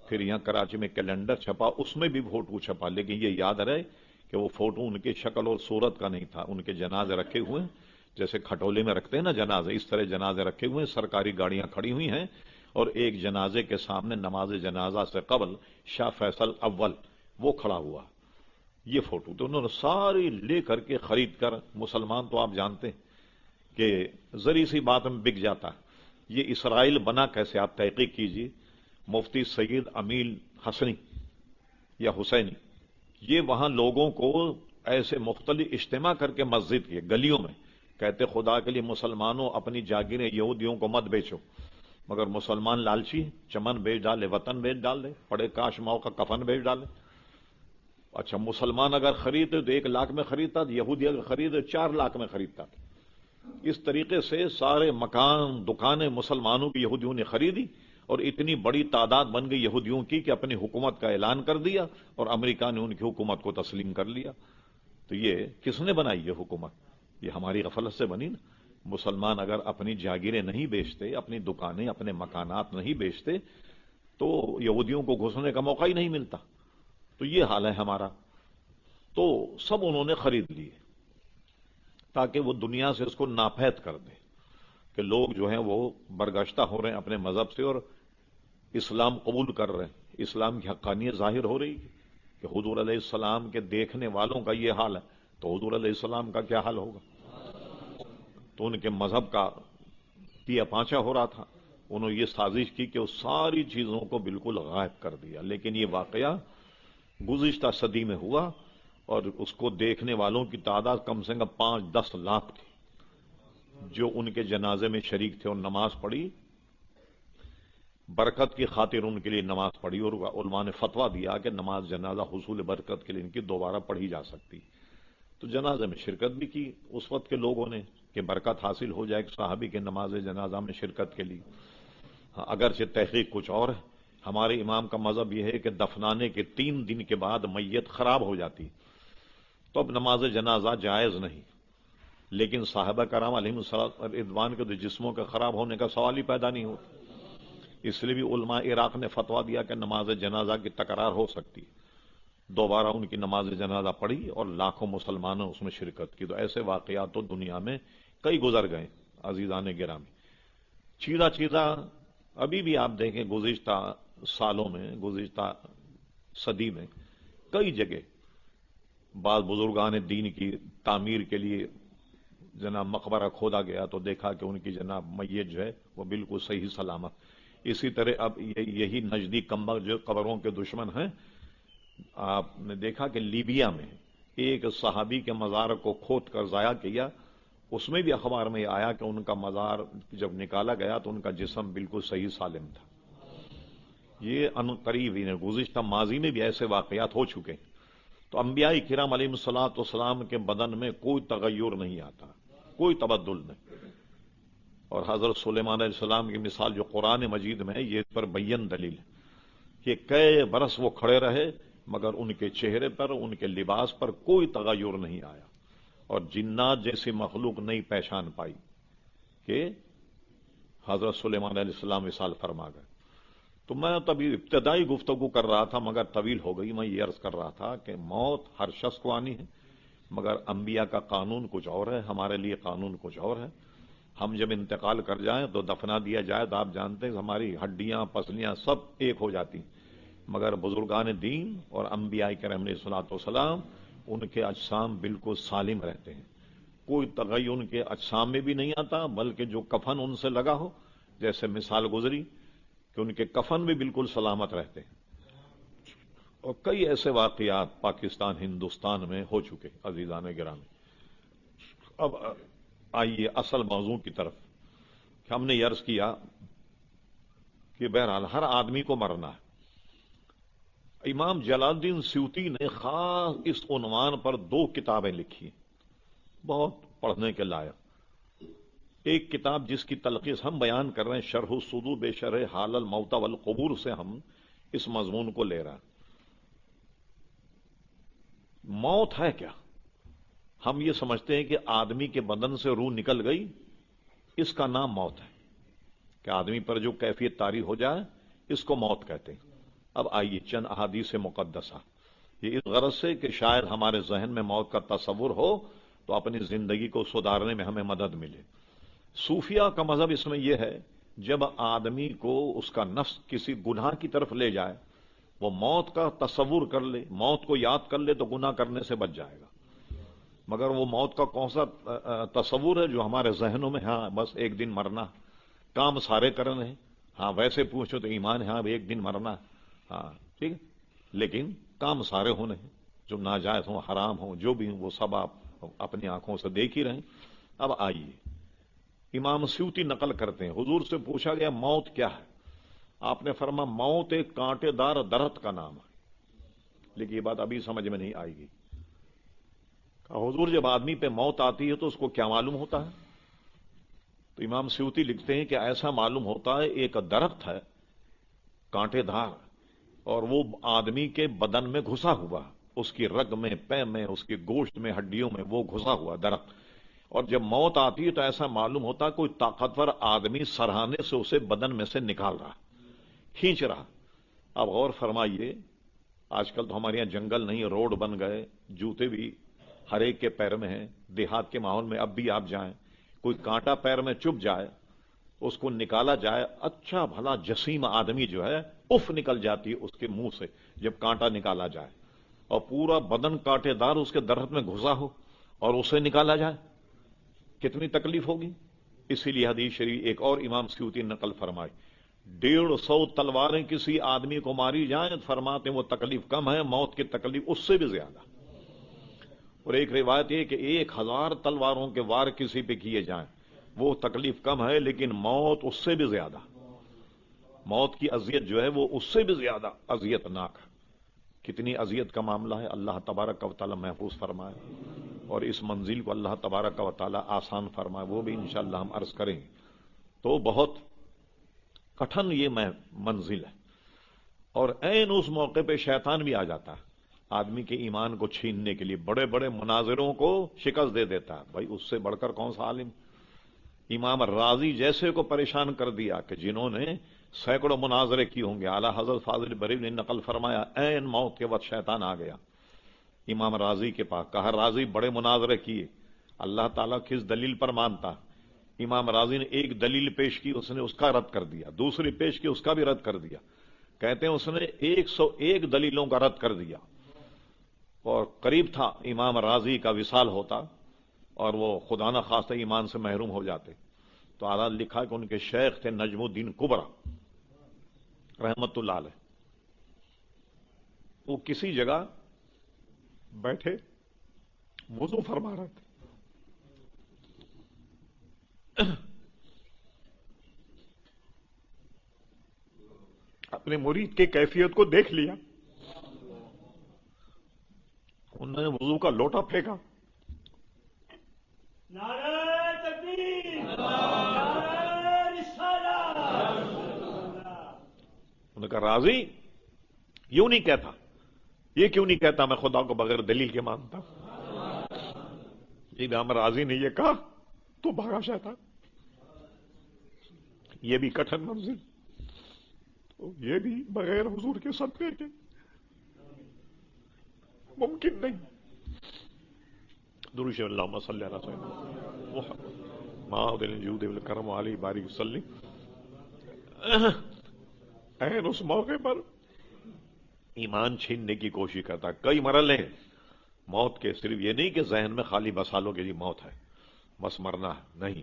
پھر یہاں کراچی میں کیلنڈر چھپا، اس میں بھی فوٹو چھپا، لیکن یہ یاد رہے کہ وہ فوٹو ان کی شکل اور صورت کا نہیں تھا. ان کے جنازے رکھے ہوئے ہیں جیسے کھٹولے میں رکھتے ہیں نا جنازے، اس طرح جنازے رکھے ہوئے ہیں، سرکاری گاڑیاں کھڑی ہوئی ہیں، اور ایک جنازے کے سامنے نماز جنازہ سے قبل شاہ فیصل اول وہ کھڑا ہوا. یہ فوٹو تو انہوں نے ساری لے کر کے خرید کر، مسلمان تو آپ جانتے ہیں کہ ذری سی بات میں بک جاتا ہے. یہ اسرائیل بنا کیسے، آپ تحقیق کیجیے. مفتی سید امیل حسنی یا حسینی، یہ وہاں لوگوں کو ایسے مختلف اجتماع کر کے مسجد کے گلیوں میں کہتے خدا کے لیے مسلمانوں اپنی جاگیریں یہودیوں کو مت بیچو، مگر مسلمان لالچی، چمن بیچ ڈالے، وطن بیچ ڈال دے، پڑے کاش ماؤ کا کفن بیچ ڈالے. اچھا مسلمان اگر خریدتے تو 1 لاکھ میں خریدتا، یہودی اگر خریدے 4 لاکھ میں خریدتا. اس طریقے سے سارے مکان دکانیں مسلمانوں کی یہودیوں نے خریدی، اور اتنی بڑی تعداد بن گئی یہودیوں کی کہ اپنی حکومت کا اعلان کر دیا، اور امریکہ نے ان کی حکومت کو تسلیم کر لیا. تو یہ کس نے بنائی یہ حکومت؟ یہ ہماری غفلت سے بنی نا. مسلمان اگر اپنی جاگیریں نہیں بیچتے، اپنی دکانیں، اپنے مکانات نہیں بیچتے، تو یہودیوں کو گھسنے کا موقع ہی نہیں ملتا. تو یہ حال ہے ہمارا. تو سب انہوں نے خرید لیے تاکہ وہ دنیا سے اس کو ناپید کر دیں کہ لوگ جو ہیں وہ برگشتہ ہو رہے ہیں اپنے مذہب سے اور اسلام قبول کر رہے ہیں. اسلام کی حقانیت ظاہر ہو رہی ہے کہ حضور علیہ السلام کے دیکھنے والوں کا یہ حال ہے. تو حضور علیہ السلام کا کیا حال ہوگا؟ تو ان کے مذہب کا پیا پانچا ہو رہا تھا. انہوں نے یہ سازش کی کہ وہ ساری چیزوں کو بالکل غائب کر دیا. لیکن یہ واقعہ گزشتہ صدی میں ہوا اور اس کو دیکھنے والوں کی تعداد کم سے کم 5-10 لاکھ تھی جو ان کے جنازے میں شریک تھے اور نماز پڑھی. برکت کی خاطر ان کے لیے نماز پڑھی اور علماء نے فتویٰ دیا کہ نماز جنازہ حصول برکت کے لیے ان کی دوبارہ پڑھی جا سکتی. تو جنازے میں شرکت بھی کی اس وقت کے لوگوں نے کہ برکت حاصل ہو جائے صحابی کے نماز جنازہ میں شرکت کے لیے. اگرچہ تحقیق کچھ اور ہے. ہمارے امام کا مذہب یہ ہے کہ دفنانے کے 3 دن کے بعد میت خراب ہو جاتی تو اب نماز جنازہ جائز نہیں. لیکن صحابہ کرام علیہم الصلوۃ رضوان کے جسموں کے خراب ہونے کا سوال ہی پیدا نہیں ہوتا. اس لیے بھی علماء عراق نے فتویٰ دیا کہ نماز جنازہ کی تکرار ہو سکتی. دوبارہ ان کی نماز جنازہ پڑھی اور لاکھوں مسلمانوں اس میں شرکت کی. تو ایسے واقعات تو دنیا میں کئی گزر گئے عزیزان گرامی. چیزہ ابھی بھی آپ دیکھیں گزشتہ سالوں میں گزشتہ صدی میں کئی جگہ بعض بزرگان دین کی تعمیر کے لیے جناب مقبرہ کھودا گیا تو دیکھا کہ ان کی جناب میت جو ہے وہ بالکل صحیح سلامت. اسی طرح اب یہی نزدیک کمبر جو قبروں کے دشمن ہیں، آپ نے دیکھا کہ لیبیا میں ایک صحابی کے مزار کو کھود کر ضائع کیا. اس میں بھی اخبار میں آیا کہ ان کا مزار جب نکالا گیا تو ان کا جسم بالکل صحیح سالم تھا. یہ ان قریب ہی گزشتہ ماضی میں بھی ایسے واقعات ہو چکے ہیں. تو انبیاء کرام علیہ الصلوۃ والسلام کے بدن میں کوئی تغیر نہیں آتا، کوئی تبدل نہیں. اور حضرت سلیمان علیہ السلام کی مثال جو قرآن مجید میں ہے یہ اس پر بین دلیل ہے کہ کئی برس وہ کھڑے رہے مگر ان کے چہرے پر ان کے لباس پر کوئی تغیر نہیں آیا اور جنات جیسی مخلوق نہیں پہچان پائی کہ حضرت سلیمان علیہ السلام وصال فرما گئے. تو میں تبھی ابتدائی گفتگو کر رہا تھا مگر طویل ہو گئی. میں یہ عرض کر رہا تھا کہ موت ہر شخص کو آنی ہے مگر انبیاء کا قانون کچھ اور ہے، ہمارے لیے قانون کچھ اور ہے. ہم جب انتقال کر جائیں تو دفنا دیا جائے تو آپ جانتے ہیں ہماری ہڈیاں پسلیاں سب ایک ہو جاتی مگر بزرگان دین اور انبیاء کرام علیہ الصلوۃ والسلام ان کے اجسام بالکل سالم رہتے ہیں. کوئی تغیر ان کے اجسام میں بھی نہیں آتا بلکہ جو کفن ان سے لگا ہو جیسے مثال گزری کہ ان کے کفن بھی بالکل سلامت رہتے ہیں. اور کئی ایسے واقعات پاکستان ہندوستان میں ہو چکے عزیزان گرامی. اب آئیے اصل موضوع کی طرف. ہم نے عرض کیا کہ بہرحال ہر آدمی کو مرنا ہے. امام جلال الدین سیوطی نے خاص اس عنوان پر 2 کتابیں لکھی بہت پڑھنے کے لائق. ایک کتاب جس کی تلخیص ہم بیان کر رہے ہیں شرح الصدور بشرح حال الموتى والقبور سے ہم اس مضمون کو لے رہے ہیں. موت ہے کیا؟ ہم یہ سمجھتے ہیں کہ آدمی کے بدن سے روح نکل گئی، اس کا نام موت ہے کہ آدمی پر جو کیفیت طاری ہو جائے اس کو موت کہتے ہیں. اب آئیے چند احادیث مقدسہ یہ اس غرض سے کہ شاید ہمارے ذہن میں موت کا تصور ہو تو اپنی زندگی کو سدھارنے میں ہمیں مدد ملے. صوفیہ کا مذہب اس میں یہ ہے جب آدمی کو اس کا نفس کسی گناہ کی طرف لے جائے وہ موت کا تصور کر لے، موت کو یاد کر لے تو گناہ کرنے سے بچ جائے گا. مگر وہ موت کا کون سا تصور ہے جو ہمارے ذہنوں میں ہاں بس ایک دن مرنا، کام سارے کرنے ہیں، ہاں ویسے پوچھو تو ایمان ہے ہاں ایک دن مرنا، ہاں ٹھیک ہے، لیکن کام سارے ہونے ہیں جو ناجائز ہوں حرام ہوں جو بھی ہوں وہ سب آپ اپنی آنکھوں سے دیکھ ہی رہے ہیں. اب آئیے امام سیوطی نقل کرتے ہیں حضور سے پوچھا گیا موت کیا ہے؟ آپ نے فرمایا موت ایک کانٹے دار درخت کا نام ہے. لیکن یہ بات ابھی سمجھ میں نہیں آئے گی. حضور جب آدمی پہ موت آتی ہے تو اس کو کیا معلوم ہوتا ہے؟ تو امام سیوطی لکھتے ہیں کہ ایسا معلوم ہوتا ہے ایک درخت ہے کانٹے دار اور وہ آدمی کے بدن میں گھسا ہوا، اس کی رگ میں، پے میں، اس کی گوشت میں، ہڈیوں میں وہ گھسا ہوا درخت. اور جب موت آتی ہے تو ایسا معلوم ہوتا ہے کوئی طاقتور آدمی سرہانے سے اسے بدن میں سے نکال رہا، کھینچ رہا. اب غور فرمائیے آج کل تو ہمارے یہاں جنگل نہیں، روڈ بن گئے، جوتے بھی ہر ایک کے پیر میں ہیں. دیہات کے ماحول میں اب بھی آپ جائیں کوئی کانٹا پیر میں چپ جائے اس کو نکالا جائے، اچھا بھلا جسیم آدمی جو ہے اف نکل جاتی ہے اس کے منہ سے جب کانٹا نکالا جائے اور پورا بدن کانٹے دار اس کے درخت میں گھسا ہو اور اسے نکالا جائے کتنی تکلیف ہوگی. اسی لیے حدیث شریف ایک اور امام سیوطی نقل فرمائے 150 تلواریں کسی آدمی کو ماری جائیں فرماتے وہ تکلیف کم ہے موت کی تکلیف اس سے بھی زیادہ. اور ایک روایت یہ کہ 1000 تلواروں کے وار کسی پہ کیے جائیں وہ تکلیف کم ہے لیکن موت اس سے بھی زیادہ. موت کی اذیت جو ہے وہ اس سے بھی زیادہ اذیت ناک ہے. کتنی اذیت کا معاملہ ہے. اللہ تبارک و تعالی محفوظ فرمائے اور اس منزل کو اللہ تبارک و تعالی آسان فرمائے. وہ بھی انشاءاللہ ہم عرض کریں. تو بہت کٹھن یہ منزل ہے اور عین اس موقع پہ شیطان بھی آ جاتا ہے آدمی کے ایمان کو چھیننے کے لیے. بڑے بڑے مناظروں کو شکست دے دیتا ہے. بھائی اس سے بڑھ کر کون سا عالم. امام راضی جیسے کو پریشان کر دیا کہ جنہوں نے سینکڑوں مناظرے کی ہوں گے. اعلیٰ حضرت فاضل بریلوی نے نقل فرمایا عین موت کے وقت شیطان آ گیا امام راضی کے پاس. کہا راضی بڑے مناظرے کیے اللہ تعالیٰ کس دلیل پر مانتا. امام راضی نے ایک دلیل پیش کی اس نے اس کا رد کر دیا. دوسری پیش کی اس کا بھی رد کر دیا. کہتے ہیں اس نے 101 دلیلوں کا رد کر دیا اور قریب تھا امام راضی کا وصال ہوتا اور وہ خدا نہ خواستہ ایمان سے محروم ہو جاتے. تو اعلیٰ لکھا کہ ان کے شیخ تھے نجم الدین کبرا رحمت اللہ علیہ. وہ کسی جگہ بیٹھے وضو فرما رہے تھے. اپنے مرید کی کیفیت کو دیکھ لیا. انہوں نے وضو کا لوٹا پھینکا. نعرہ تکبیر، نعرہ رسالہ. انہوں نے کہا راضی یوں نہیں کہتا. یہ کیوں نہیں کہتا میں خدا کو بغیر دلیل کے مانتا. امام راضی نے یہ کہا تو بھاگا شیطان. یہ بھی کٹھن منزل. یہ بھی بغیر حضور کے صدقے کے ممکن نہیں. درود اللہم صلی علی سیدنا محمد ماؤد الجود والکرم علی بارک وسلم. عین اس موقع پر ایمان چھیننے کی کوشش کرتا. کئی مرحلے ہیں موت کے. صرف یہ نہیں کہ ذہن میں خالی بسالوں کے لیے موت ہے بس مرنا ہے. نہیں,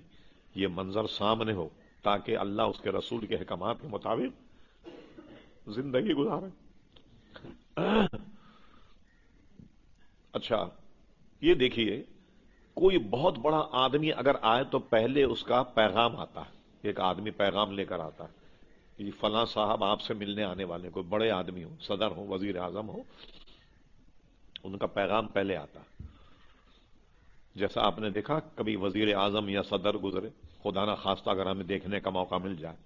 یہ منظر سامنے ہو تاکہ اللہ اس کے رسول کے احکامات کے مطابق زندگی گزارے. اچھا یہ دیکھیے کوئی بہت بڑا آدمی اگر آئے تو پہلے اس کا پیغام آتا ہے. ایک آدمی پیغام لے کر آتا ہے کہ فلاں صاحب آپ سے ملنے آنے والے. کوئی بڑے آدمی ہو, صدر ہو, وزیر اعظم ہو, ان کا پیغام پہلے آتا. جیسا آپ نے دیکھا کبھی وزیر اعظم یا صدر گزرے, خدا نہ خواستہ اگر ہمیں دیکھنے کا موقع مل جائے,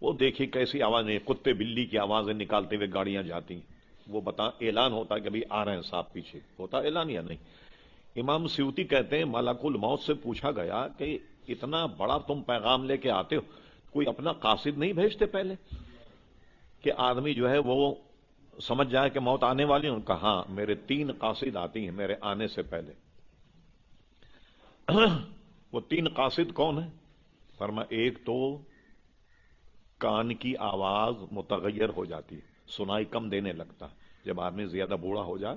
وہ دیکھی کیسی آوازیں کتے بلی کی آوازیں نکالتے ہوئے گاڑیاں جاتی ہیں. وہ اعلان ہوتا ہے کہ ابھی آ رہے ہیں صاحب پیچھے. ہوتا اعلان یا نہیں؟ امام سیوطی کہتے ہیں ملک الموت سے پوچھا گیا کہ اتنا بڑا تم پیغام لے کے آتے ہو, کوئی اپنا قاصد نہیں بھیجتے پہلے کہ آدمی جو ہے وہ سمجھ جائے کہ موت آنے والی ہے؟ کہا ہاں میرے 3 قاصد آتی ہیں میرے آنے سے پہلے. وہ 3 قاصد کون ہیں؟ فرمایا ایک تو کان کی آواز متغیر ہو جاتی ہے, سنائی کم دینے لگتا. جب آدمی زیادہ بوڑھا ہو جائے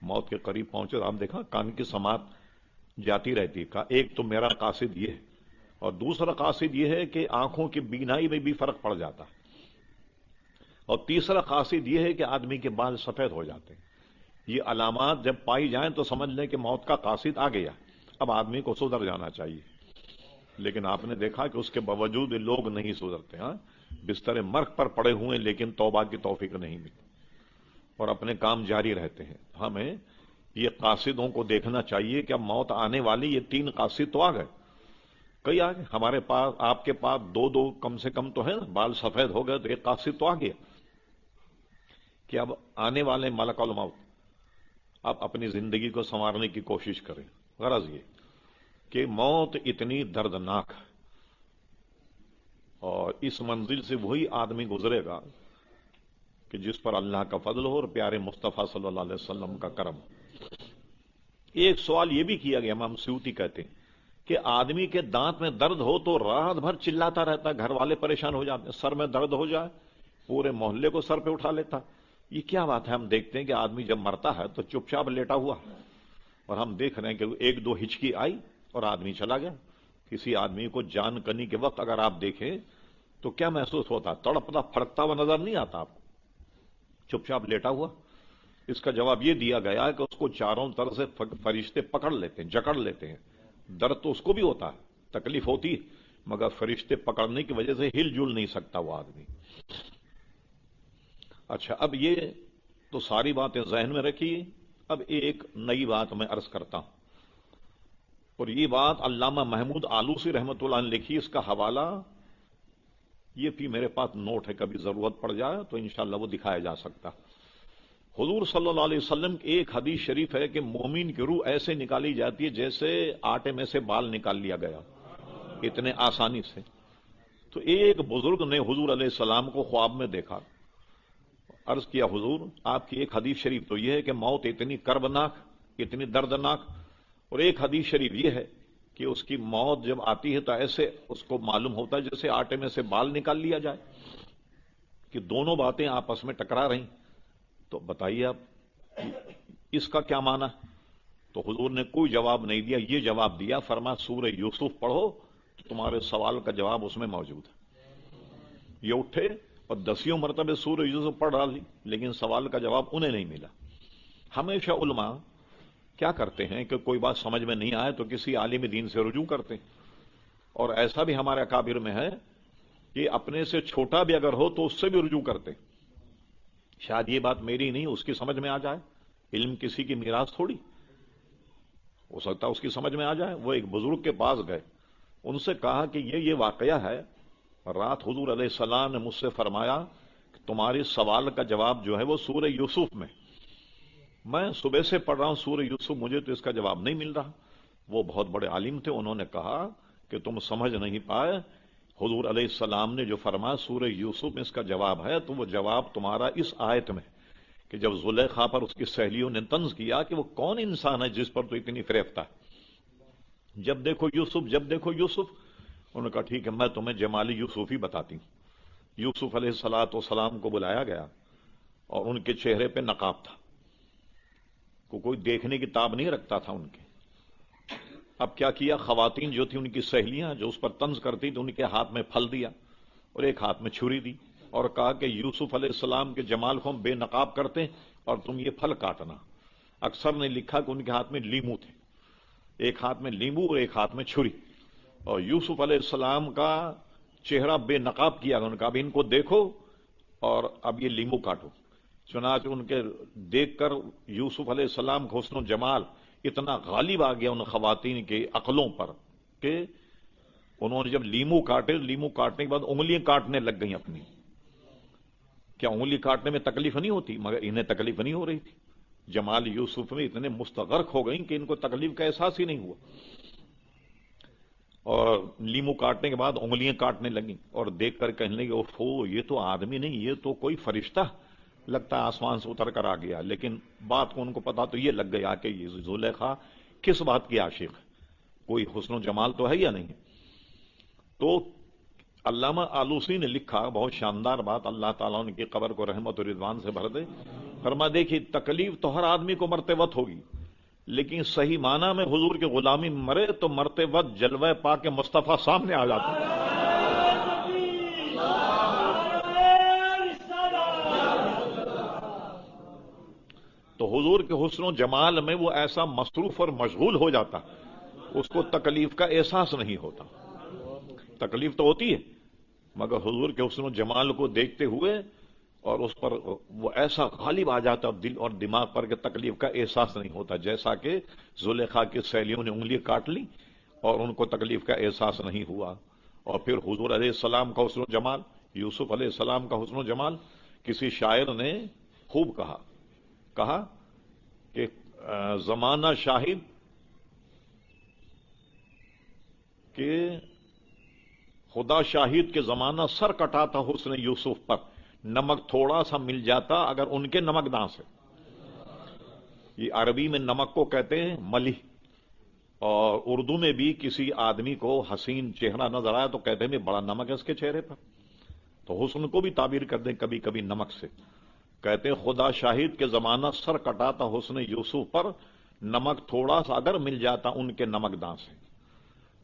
موت کے قریب پہنچے تو آپ دیکھا کان کی سماعت جاتی رہتی. کہا ایک تو میرا قاصد یہ ہے, اور دوسرا قاصد یہ ہے کہ آنکھوں کی بینائی میں بھی فرق پڑ جاتا ہے, اور تیسرا قاصد یہ ہے کہ آدمی کے بال سفید ہو جاتے ہیں. یہ علامات جب پائی جائیں تو سمجھ لیں کہ موت کا قاصد آ گیا, اب آدمی کو سدھر جانا چاہیے. لیکن آپ نے دیکھا کہ اس کے باوجود لوگ نہیں سدھرتے. ہاں بستر مرگ پر پڑے ہوئے لیکن توبہ کی توفیق نہیں ملی اور اپنے کام جاری رہتے ہیں. ہمیں یہ قاصدوں کو دیکھنا چاہیے کہ اب موت آنے والی. یہ 3 قاصد تو آ گئے, کئی آ گئے ہمارے پاس, آپ کے پاس 2 کم سے کم تو ہے نا, بال سفید ہو گئے تو ایک قاصد تو آ گیا کہ اب آنے والے ملک الموت. اب اپنی زندگی کو سنوارنے کی کوشش کریں. غرض یہ کہ موت اتنی دردناک ہے اور اس منزل سے وہی آدمی گزرے گا کہ جس پر اللہ کا فضل ہو اور پیارے مصطفیٰ صلی اللہ علیہ وسلم کا کرم. ایک سوال یہ بھی کیا گیا, امام سیوطی کہتے ہیں کہ آدمی کے دانت میں درد ہو تو رات بھر چلاتا رہتا ہے, گھر والے پریشان ہو جاتے ہیں. سر میں درد ہو جائے پورے محلے کو سر پہ اٹھا لیتا. یہ کیا بات ہے؟ ہم دیکھتے ہیں کہ آدمی جب مرتا ہے تو چپ چاپ لیٹا ہوا اور ہم دیکھ رہے ہیں کہ ایک دو ہچکی آئی اور آدمی چلا گیا. کسی آدمی کو جان کنی کے وقت اگر آپ دیکھیں تو کیا محسوس ہوتا؟ تڑپتا پھڑکتا ہوا نظر نہیں آتا آپ کو؟ چپ چاپ لیٹا ہوا. اس کا جواب یہ دیا گیا کہ اس کو چاروں طرف سے فرشتے پکڑ لیتے ہیں، جکڑ لیتے ہیں. درد تو اس کو بھی ہوتا ہے، تکلیف ہوتی ہے، مگر فرشتے پکڑنے کی وجہ سے ہل جل نہیں سکتا وہ آدمی. اچھا، اب یہ تو ساری باتیں ذہن میں رکھی. اب ایک نئی بات میں عرض کرتا ہوں، اور یہ بات علامہ محمود آلوسی رحمۃ اللہ نے لکھی. اس کا حوالہ یہ بھی میرے پاس نوٹ ہے، کبھی ضرورت پڑ جائے تو انشاءاللہ وہ دکھایا جا سکتا. حضور صلی اللہ علیہ وسلم کی ایک حدیث شریف ہے کہ مومن کی روح ایسے نکالی جاتی ہے جیسے آٹے میں سے بال نکال لیا گیا، اتنے آسانی سے. تو ایک بزرگ نے حضور علیہ السلام کو خواب میں دیکھا. عرض کیا، حضور آپ کی ایک حدیث شریف تو یہ ہے کہ موت اتنی کربناک، اتنی دردناک، اور ایک حدیث شریف یہ ہے کہ اس کی موت جب آتی ہے تو ایسے اس کو معلوم ہوتا ہے جیسے آٹے میں سے بال نکال لیا جائے، کہ دونوں باتیں آپس میں ٹکرا رہی. تو بتائیے آپ اس کا کیا معنی؟ تو حضور نے کوئی جواب نہیں دیا. یہ جواب دیا، فرمایا سورہ یوسف پڑھو تو تمہارے سوال کا جواب اس میں موجود ہے. یہ اٹھے اور 10 مرتبہ سورہ یوسف پڑھ ڈالی، لیکن سوال کا جواب انہیں نہیں ملا. ہمیشہ علماء کیا کرتے ہیں کہ کوئی بات سمجھ میں نہیں آئے تو کسی عالم دین سے رجوع کرتے ہیں. اور ایسا بھی ہمارے اکابر میں ہے کہ اپنے سے چھوٹا بھی اگر ہو تو اس سے بھی رجوع کرتے. شاید یہ بات میری نہیں، اس کی سمجھ میں آ جائے. علم کسی کی میراث تھوڑی، ہو سکتا ہے اس کی سمجھ میں آ جائے. وہ ایک بزرگ کے پاس گئے، ان سے کہا کہ یہ واقعہ ہے، رات حضور علیہ السلام نے مجھ سے فرمایا کہ تمہاری سوال کا جواب جو ہے وہ سورہ یوسف میں صبح سے پڑھ رہا ہوں سورہ یوسف، مجھے تو اس کا جواب نہیں مل رہا. وہ بہت بڑے عالم تھے، انہوں نے کہا کہ تم سمجھ نہیں پائے. حضور علیہ السلام نے جو فرمایا سورہ یوسف میں اس کا جواب ہے، تو وہ جواب تمہارا اس آیت میں کہ جب زلیخا پر اس کی سہیلیوں نے طنز کیا کہ وہ کون انسان ہے جس پر تو اتنی فریفتہ ہے، جب دیکھو یوسف، جب دیکھو یوسف. انہوں نے کہا ٹھیک ہے، میں تمہیں جمال یوسف ہی بتاتی ہوں. یوسف علیہ السلام کو بلایا گیا اور ان کے چہرے پہ نقاب تھا، کوئی دیکھنے کی تاب نہیں رکھتا تھا ان کے. اب کیا کیا، خواتین جو تھی ان کی سہیلیاں جو اس پر طنز کرتی تو ان کے ہاتھ میں پھل دیا اور ایک ہاتھ میں چھری دی اور کہا کہ یوسف علیہ السلام کے جمال کو ہم بے نقاب کرتے ہیں اور تم یہ پھل کاٹنا. اکثر نے لکھا کہ ان کے ہاتھ میں لیمو تھے، ایک ہاتھ میں لیمو اور ایک ہاتھ میں چھری. اور یوسف علیہ السلام کا چہرہ بے نقاب کیا، انہوں نے کہا اب ان کو دیکھو اور اب یہ لیمو کاٹو. چنانچہ ان کے دیکھ کر یوسف علیہ السلام کا حسن و جمال اتنا غالب آ گیا ان خواتین کے عقلوں پر کہ انہوں نے جب لیمو کاٹے، لیمو کاٹنے کے بعد انگلیاں کاٹنے لگ گئیں اپنی. کیا انگلی کاٹنے میں تکلیف نہیں ہوتی؟ مگر انہیں تکلیف نہیں ہو رہی تھی. جمال یوسف میں اتنے مستغرق ہو گئیں کہ ان کو تکلیف کا احساس ہی نہیں ہوا. اور لیمو کاٹنے کے بعد انگلیاں کاٹنے لگیں اور دیکھ کر کہنے لگے اوفو، یہ تو آدمی نہیں، یہ تو کوئی فرشتہ لگتا ہے آسمان سے اتر کر آ گیا. لیکن بات کو ان کو پتا تو یہ لگ گیا کہ یہ زلیخا کس بات کی عاشق ہے، کوئی حسن و جمال تو ہے یا نہیں. تو علامہ آلوسی نے لکھا بہت شاندار بات، اللہ تعالیٰ ان کی قبر کو رحمت و رضوان سے بھر دے. فرما دیکھیے تکلیف تو ہر آدمی کو مرتے وقت ہوگی، لیکن صحیح معنی میں حضور کی غلامی مرے تو مرتے وقت جلوہ پاک مصطفیٰ سامنے آ جاتا ہے. تو حضور کے حسن و جمال میں وہ ایسا مصروف اور مشغول ہو جاتا، اس کو تکلیف کا احساس نہیں ہوتا. تکلیف تو ہوتی ہے مگر حضور کے حسن و جمال کو دیکھتے ہوئے اور اس پر وہ ایسا غالب آ جاتا دل اور دماغ پر کہ تکلیف کا احساس نہیں ہوتا. جیسا کہ زلیخا کی سہیلیوں نے انگلی کاٹ لی اور ان کو تکلیف کا احساس نہیں ہوا. اور پھر حضور علیہ السلام کا حسن و جمال، یوسف علیہ السلام کا حسن و جمال، کسی شاعر نے خوب کہا کہ زمانہ شاہد کہ خدا شاہد کے زمانہ سر کٹاتا حسن یوسف پر، نمک تھوڑا سا مل جاتا اگر ان کے نمکداں سے. یہ عربی میں نمک کو کہتے ہیں ملح، اور اردو میں بھی کسی آدمی کو حسین چہرہ نظر آیا تو کہتے ہیں بڑا نمک ہے اس کے چہرے پر. تو حسن کو بھی تعبیر کر دیں کبھی کبھی نمک سے. کہتے ہیں خدا شاہد کے زمانہ سر کٹاتا حسن یوسف پر، نمک تھوڑا سا اگر مل جاتا ان کے نمکدان سے،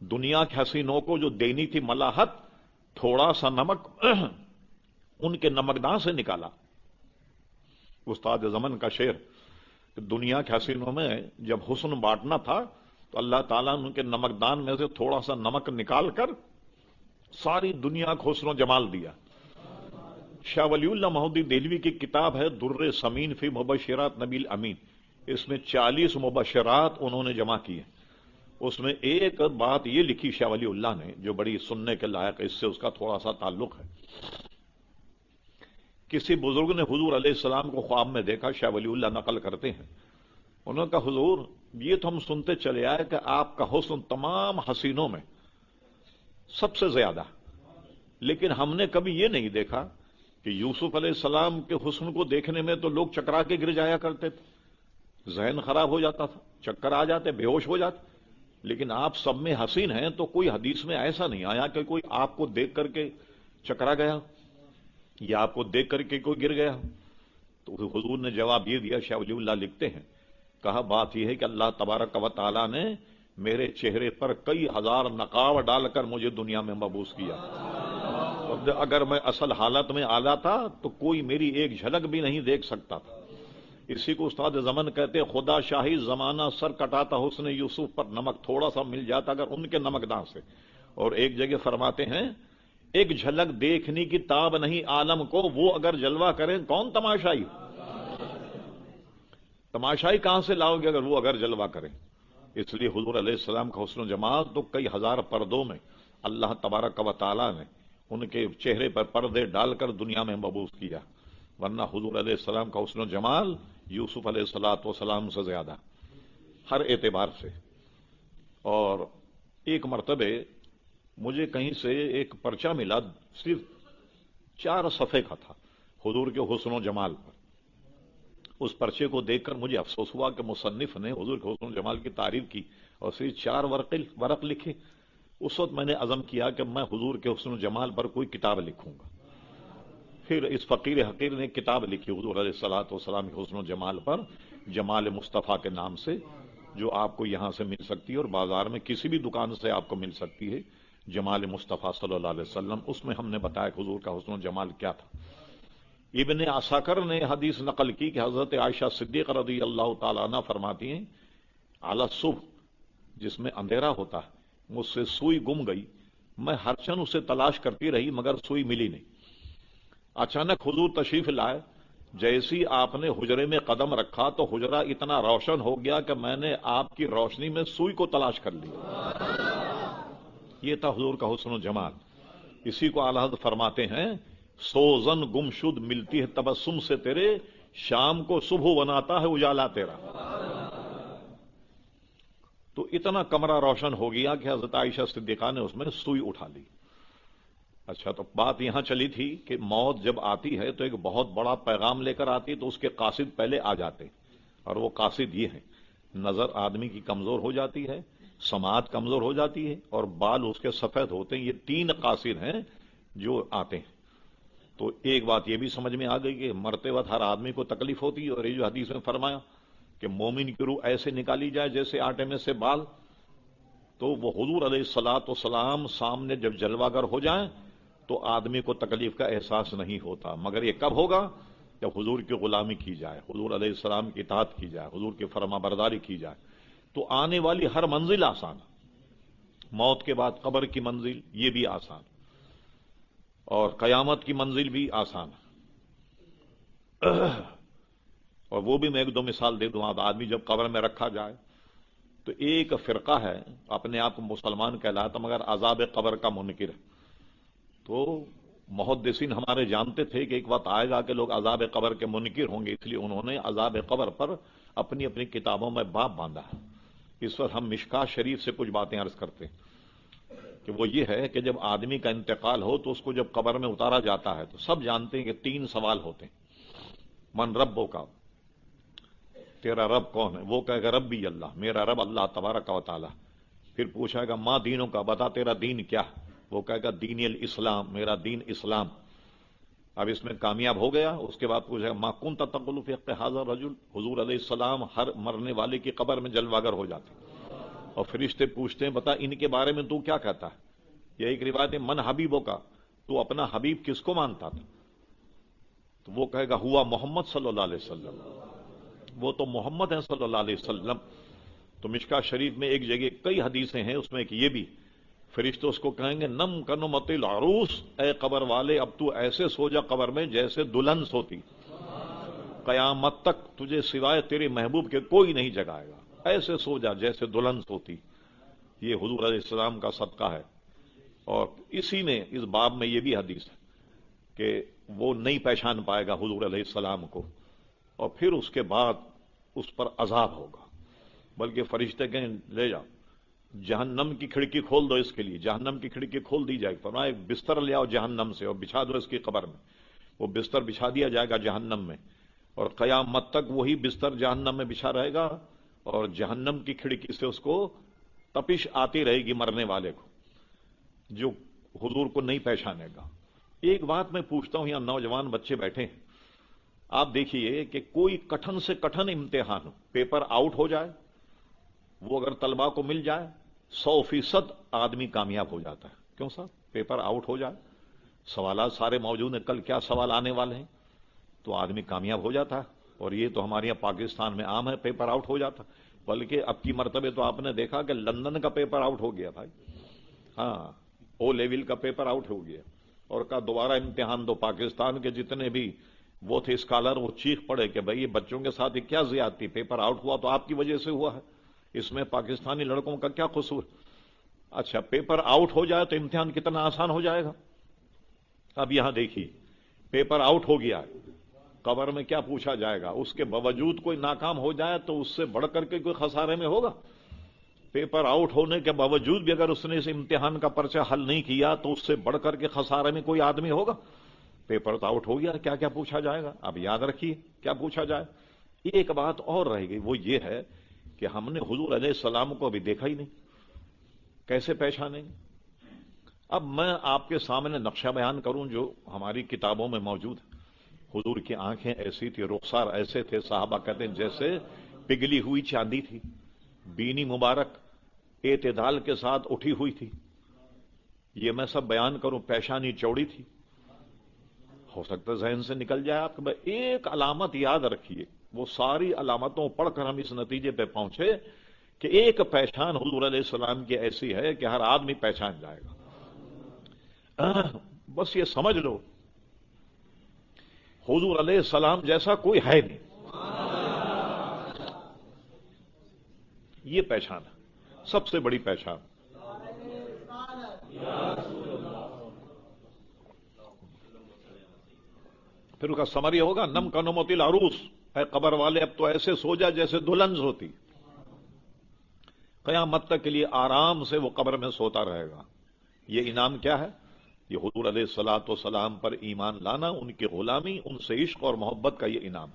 دنیا کے حسینوں کو جو دینی تھی ملاحت، تھوڑا سا نمک ان کے نمکدان سے نکالا۔ استاد زمن کا شعر، دنیا کے حسینوں میں جب حسن بانٹنا تھا تو اللہ تعالیٰ نے ان کے نمکدان میں سے تھوڑا سا نمک نکال کر ساری دنیا کو حسن و جمال دیا۔ شاہ ولی اللہ مہدی دہلوی کی کتاب ہے در ثمین فی مبشرات نبی الامین، اس میں 40 مبشرات انہوں نے جمع کیے۔ اس میں ایک بات یہ لکھی شاہ ولی اللہ نے جو بڑی سننے کے لائق ہے، اس سے اس کا تھوڑا سا تعلق ہے۔ کسی بزرگ نے حضور علیہ السلام کو خواب میں دیکھا، شاہ ولی اللہ نقل کرتے ہیں، انہوں نے کہا حضور یہ تو ہم سنتے چلے آئے کہ آپ کا حسن تمام حسینوں میں سب سے زیادہ، لیکن ہم نے کبھی یہ نہیں دیکھا کہ یوسف علیہ السلام کے حسن کو دیکھنے میں تو لوگ چکرا کے گر جایا کرتے تھے، ذہن خراب ہو جاتا تھا، چکر آ جاتے، بے ہوش ہو جاتے، لیکن آپ سب میں حسین ہیں، تو کوئی حدیث میں ایسا نہیں آیا کہ کوئی آپ کو دیکھ کر کے چکرا گیا یا آپ کو دیکھ کر کے کوئی گر گیا۔ تو حضور نے جواب یہ دیا، شاہ ولی اللہ لکھتے ہیں، کہا بات یہ ہے کہ اللہ تبارک و تعالیٰ نے میرے چہرے پر کئی ہزار نقاب ڈال کر مجھے دنیا میں مبعوث کیا، اور اگر میں اصل حالت میں آلا تھا تو کوئی میری ایک جھلک بھی نہیں دیکھ سکتا تھا۔ اسی کو استاد زمن کہتے، خدا شاہی زمانہ سر کٹاتا حسن یوسف پر، نمک تھوڑا سا مل جاتا اگر ان کے نمکدان سے۔ اور ایک جگہ فرماتے ہیں، ایک جھلک دیکھنے کی تاب نہیں عالم کو، وہ اگر جلوہ کریں کون تماشائی؟ تماشائی کہاں سے لاؤ گے اگر وہ اگر جلوہ کریں؟ اس لیے حضور علیہ السلام کا حسن و جمال تو کئی ہزار پردوں میں اللہ تبارک و تعالیٰ نے ان کے چہرے پر پردے ڈال کر دنیا میں مبعوث کیا، ورنہ حضور علیہ السلام کا حسن و جمال یوسف علیہ السلام سے زیادہ ہر اعتبار سے۔ اور ایک مرتبہ مجھے کہیں سے ایک پرچہ ملا، صرف 4 صفحے کا تھا حضور کے حسن و جمال پر۔ اس پرچے کو دیکھ کر مجھے افسوس ہوا کہ مصنف نے حضور کے حسن و جمال کی تعریف کی اور صرف 4 ورق لکھے۔ اس وقت میں نے عزم کیا کہ میں حضور کے حسن و جمال پر کوئی کتاب لکھوں گا۔ پھر اس فقیر حقیر نے کتاب لکھی حضور علیہ السلام کے حسن و جمال پر، جمال مصطفیٰ کے نام سے، جو آپ کو یہاں سے مل سکتی ہے اور بازار میں کسی بھی دکان سے آپ کو مل سکتی ہے، جمال مصطفیٰ صلی اللہ علیہ وسلم۔ اس میں ہم نے بتایا کہ حضور کا حسن و جمال کیا تھا۔ ابن عساکر نے حدیث نقل کی کہ حضرت عائشہ صدیقہ رضی اللہ تعالیٰ عنہ فرماتی ہیں، اعلی صبح جس میں اندھیرا ہوتا ہے، مجھ سے سوئی گم گئی، میں ہر چن اسے تلاش کرتی رہی مگر سوئی ملی نہیں۔ اچانک حضور تشریف لائے، جیسی آپ نے حجرے میں قدم رکھا تو حجرہ اتنا روشن ہو گیا کہ میں نے آپ کی روشنی میں سوئی کو تلاش کر لیا۔ یہ تھا حضور کا حسن و جمال۔ اسی کو اعلیٰ حضرت فرماتے ہیں، سوزن گمشد ملتی ہے تبسم سے تیرے، شام کو صبح بناتا ہے اجالا تیرا۔ تو اتنا کمرہ روشن ہو گیا کہ حضرت عائشہ صدیقہ نے اس میں سوئی اٹھا لی۔ اچھا، تو بات یہاں چلی تھی کہ موت جب آتی ہے تو ایک بہت بڑا پیغام لے کر آتی ہے، تو اس کے قاصد پہلے آ جاتے، اور وہ قاصد یہ ہیں، نظر آدمی کی کمزور ہو جاتی ہے، سماعت کمزور ہو جاتی ہے، اور بال اس کے سفید ہوتے ہیں۔ یہ 3 قاصد ہیں جو آتے ہیں۔ تو ایک بات یہ بھی سمجھ میں آ گئی کہ مرتے وقت ہر آدمی کو تکلیف ہوتی ہے، اور یہ جو حدیث میں فرمایا کہ مومن کی روح ایسے نکالی جائے جیسے آٹے میں سے بال، تو وہ حضور علیہ السلام سامنے جب جلوہ گر ہو جائیں تو آدمی کو تکلیف کا احساس نہیں ہوتا، مگر یہ کب ہوگا؟ جب حضور کی غلامی کی جائے، حضور علیہ السلام کی اطاعت کی جائے، حضور کی فرما برداری کی جائے، تو آنے والی ہر منزل آسان، موت کے بعد قبر کی منزل یہ بھی آسان، اور قیامت کی منزل بھی آسان۔ اور وہ بھی میں 1-2 مثال دے دوں، آدمی جب قبر میں رکھا جائے تو ایک فرقہ ہے اپنے آپ کو مسلمان کہلاتا مگر عذاب قبر کا منکر ہے۔ تو محدثین ہمارے جانتے تھے کہ ایک وقت آئے گا کہ لوگ عذاب قبر کے منکر ہوں گے، اس لیے انہوں نے عذاب قبر پر اپنی اپنی کتابوں میں باب باندھا ہے۔ اس وقت ہم مشکات شریف سے کچھ باتیں عرض کرتے ہیں کہ وہ یہ ہے کہ جب آدمی کا انتقال ہو تو اس کو جب قبر میں اتارا جاتا ہے تو سب جانتے ہیں کہ 3 سوال ہوتے ہیں۔ من ربو کا، تیرا رب کون ہے؟ وہ کہے گا ربی اللہ، میرا رب اللہ تبارک و تعالی۔ پھر پوچھا گا ماں دینوں کا، بتا تیرا دین کیا ہے؟ وہ کہے گا دین الاسلام، میرا دین اسلام۔ اب اس میں کامیاب ہو گیا، اس کے بعد پوچھا ما کنت تقول فی حق ھذا الرجل، حضور علیہ السلام ہر مرنے والے کی قبر میں جلوہ گر ہو جاتے، اور فرشتے پوچھتے ہیں بتا ان کے بارے میں تو کیا کہتا ہے؟ یہ ایک روایت ہے من حبیبوں کا، تو اپنا حبیب کس کو مانتا تھا؟ تو وہ کہے گا ہوا محمد صلی اللہ علیہ وسلم، وہ تو محمد ہیں صلی اللہ علیہ وسلم۔ تو مشکاہ شریف میں ایک جگہ کئی حدیثیں ہیں، اس میں کہ یہ بھی فرشتے اس کو کہیں گے نم کنمت العروس، اے قبر والے اب تو ایسے سو جا قبر میں جیسے دلہن سوتی، قیامت تک تجھے سوائے تیرے محبوب کے کوئی نہیں جگائے گا، ایسے سو جا جیسے دلہن سوتی۔ یہ حضور علیہ السلام کا صدقہ ہے۔ اور اسی میں اس باب میں یہ بھی حدیث ہے کہ وہ نہیں پہچان پائے گا حضور علیہ السلام کو، اور پھر اس کے بعد اس پر عذاب ہوگا، بلکہ فرشتے کہیں لے جا جہنم کی کھڑکی کھول دو اس کے لیے، جہنم کی کھڑکی کھول دی جائے گی، فرمایا ایک بستر لے آؤ جہنم سے اور بچھا دو اس کی قبر میں، وہ بستر بچھا دیا جائے گا جہنم میں، اور قیامت تک وہی بستر جہنم میں بچھا رہے گا، اور جہنم کی کھڑکی سے اس کو تپش آتی رہے گی مرنے والے کو جو حضور کو نہیں پہچانے گا۔ ایک بات میں پوچھتا ہوں، یہاں نوجوان بچے بیٹھے ہیں، آپ دیکھیے کہ کوئی کٹھن سے کٹھن امتحان ہو، پیپر آؤٹ ہو جائے، وہ اگر طلبہ کو مل جائے 100% آدمی کامیاب ہو جاتا ہے۔ کیوں صاحب؟ پیپر آؤٹ ہو جائے، سوالات سارے موجود ہیں، کل کیا سوال آنے والے ہیں، تو آدمی کامیاب ہو جاتا ہے۔ اور یہ تو ہمارے یہاں پاکستان میں عام ہے، پیپر آؤٹ ہو جاتا، بلکہ اب کی مرتبہ تو آپ نے دیکھا کہ لندن کا پیپر آؤٹ ہو گیا بھائی، ہاں او لیول کا پیپر آؤٹ ہو گیا، اور کا دوبارہ امتحان دو۔ پاکستان کے جتنے بھی وہ تھے اسکالر، وہ چیخ پڑے کہ بھائی یہ بچوں کے ساتھ کیا زیادتی، پیپر آؤٹ ہوا تو آپ کی وجہ سے ہوا ہے، اس میں پاکستانی لڑکوں کا کیا قصور؟ اچھا پیپر آؤٹ ہو جائے تو امتحان کتنا آسان ہو جائے گا۔ اب یہاں دیکھیے پیپر آؤٹ ہو گیا، قبر میں کیا پوچھا جائے گا؟ اس کے باوجود کوئی ناکام ہو جائے تو اس سے بڑھ کر کے کوئی خسارے میں ہوگا؟ پیپر آؤٹ ہونے کے باوجود بھی اگر اس نے اس امتحان کا پرچہ حل نہیں کیا تو اس سے بڑھ کر کے خسارے میں کوئی آدمی ہوگا؟ پیپر تو آؤٹ ہو گیا، کیا کیا پوچھا جائے گا؟ اب یاد رکھیے کیا پوچھا جائے۔ ایک بات اور رہے گی، وہ یہ ہے کہ ہم نے حضور علیہ السلام کو ابھی دیکھا ہی نہیں، کیسے پہچانیں گے؟ اب میں آپ کے سامنے نقشہ بیان کروں جو ہماری کتابوں میں موجود ہے۔ حضور کی آنکھیں ایسی تھی، رخسار ایسے تھے، صحابہ کہتے ہیں جیسے پگھلی ہوئی چاندی تھی، بینی مبارک اعتدال کے ساتھ اٹھی ہوئی تھی۔ یہ میں سب بیان کروں، پیشانی چوڑی تھی، ہو سکتا ہے ذہن سے نکل جائے آپ کو، ایک علامت یاد رکھیے، وہ ساری علامتوں پڑھ کر ہم اس نتیجے پہ پہنچے کہ ایک پہچان حضور علیہ السلام کی ایسی ہے کہ ہر آدمی پہچان جائے گا۔ بس یہ سمجھ لو حضور علیہ السلام جیسا کوئی ہے نہیں، یہ پہچان ہے سب سے بڑی پہچان۔ پھر اس کا سمری ہوگا نم کنمت العروس، اے قبر والے اب تو ایسے سو جا جیسے دلہن ہوتی، قیامت تک کے لیے آرام سے وہ قبر میں سوتا رہے گا۔ یہ انعام کیا ہے؟ یہ حضور علیہ الصلوۃ والسلام پر ایمان لانا، ان کی غلامی، ان سے عشق اور محبت کا یہ انعام۔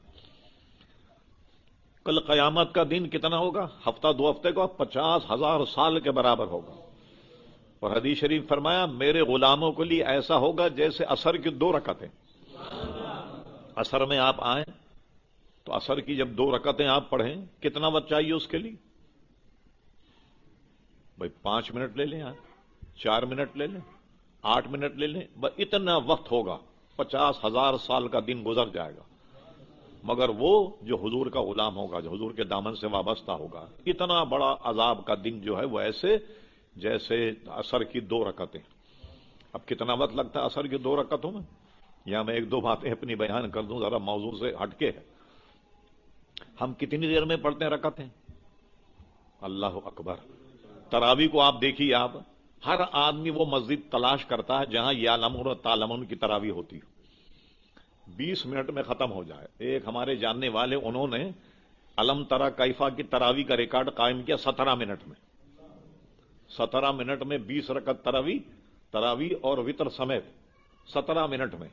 کل قیامت کا دن کتنا ہوگا؟ ہفتہ دو ہفتے کا 50,000 سال کے برابر ہوگا۔ اور حدیث شریف فرمایا میرے غلاموں کے لیے ایسا ہوگا جیسے عصر کی 2 رکعتیں۔ عصر میں آپ آئیں تو عصر کی جب 2 رکعتیں آپ پڑھیں، کتنا وقت چاہیے اس کے لیے؟ بھائی 5 منٹ لے لیں، آپ 4 منٹ لے لیں، 8 منٹ لے لیں، بس اتنا وقت ہوگا، 50,000 سال کا دن گزر جائے گا، مگر وہ جو حضور کا غلام ہوگا، جو حضور کے دامن سے وابستہ ہوگا، اتنا بڑا عذاب کا دن جو ہے وہ ایسے جیسے عصر کی 2 رکعتیں۔ اب کتنا وقت لگتا ہے عصر کی 2 رکعتوں میں؟ یہاں میں 1-2 باتیں اپنی بیان کر دوں، ذرا موضوع سے ہٹ کے ہے۔ ہم کتنی دیر میں پڑھتے ہیں رکعتیں؟ اللہ اکبر۔ تراویح کو آپ دیکھیے، آپ ہر آدمی وہ مسجد تلاش کرتا ہے جہاں یعلمون و تعلمون کی تراویح ہوتی ہے، 20 منٹ میں ختم ہو جائے۔ ایک ہمارے جاننے والے، انہوں نے علم ترا کیفا کی تراویح کا ریکارڈ قائم کیا 17 منٹ میں، 17 منٹ میں 20 رکعت تراویح اور وتر سمیت 17 منٹ میں۔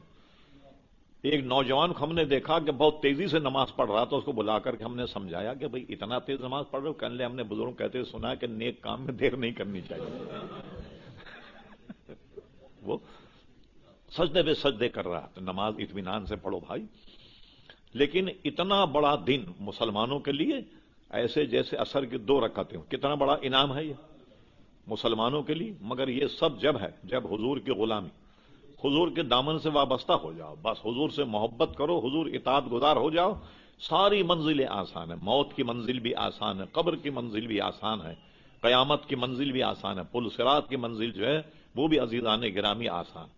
ایک نوجوان کو ہم نے دیکھا کہ بہت تیزی سے نماز پڑھ رہا تھا، اس کو بلا کر کے ہم نے سمجھایا کہ بھئی اتنا تیز نماز پڑھ رہے ہو؟ کہنے لے ہم نے بزرگ کہتے سنا کہ نیک کام میں دیر نہیں کرنی چاہیے۔ وہ سجدے پہ سجدے کر رہا تو نماز اطمینان سے پڑھو بھائی. لیکن اتنا بڑا دن مسلمانوں کے لیے ایسے جیسے عصر کی 2 رکعتیں ہوں، کتنا بڑا انعام ہے یہ مسلمانوں کے لیے. مگر یہ سب جب ہے جب حضور کی غلامی، حضور کے دامن سے وابستہ ہو جاؤ، بس حضور سے محبت کرو، حضور اطاعت گزار ہو جاؤ، ساری منزلیں آسان ہیں. موت کی منزل بھی آسان ہے، قبر کی منزل بھی آسان ہے، قیامت کی منزل بھی آسان ہے، پل صراط کی منزل جو ہے وہ بھی عزیزان گرامی آسان.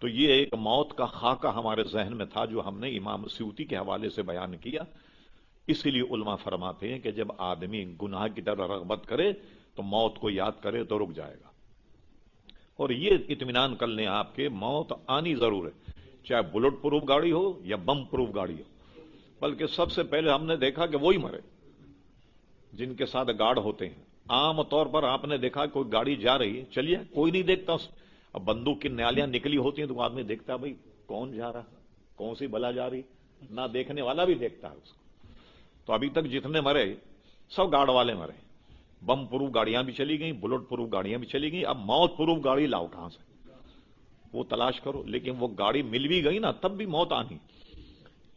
تو یہ ایک موت کا خاکہ ہمارے ذہن میں تھا جو ہم نے امام سیوطی کے حوالے سے بیان کیا. اسی لیے علماء فرماتے ہیں کہ جب آدمی گناہ کی طرف رغبت کرے تو موت کو یاد کرے تو رک جائے گا. اور یہ اطمینان کر لیں آپ کے موت آنی ضرور ہے، چاہے بلٹ پروف گاڑی ہو یا بم پروف گاڑی ہو. بلکہ سب سے پہلے ہم نے دیکھا کہ وہی مرے جن کے ساتھ گارڈ ہوتے ہیں. عام طور پر آپ نے دیکھا کوئی گاڑی جا رہی ہے، چلیے کوئی نہیں دیکھتا. اب بندوق کی نیالیاں نکلی ہوتی ہیں تو آدمی دیکھتا ہے بھائی کون جا رہا، کون سی بلا جا رہی، نہ دیکھنے والا بھی دیکھتا ہے اس کو. تو ابھی تک جتنے مرے سب گارڈ والے مرے. بم پروف گاڑیاں بھی چلی گئیں، بلٹ پروف گاڑیاں بھی چلی گئیں. اب موت پروف گاڑی لاؤ کہاں سے، وہ تلاش کرو. لیکن وہ گاڑی مل بھی گئی نا تب بھی موت آنی.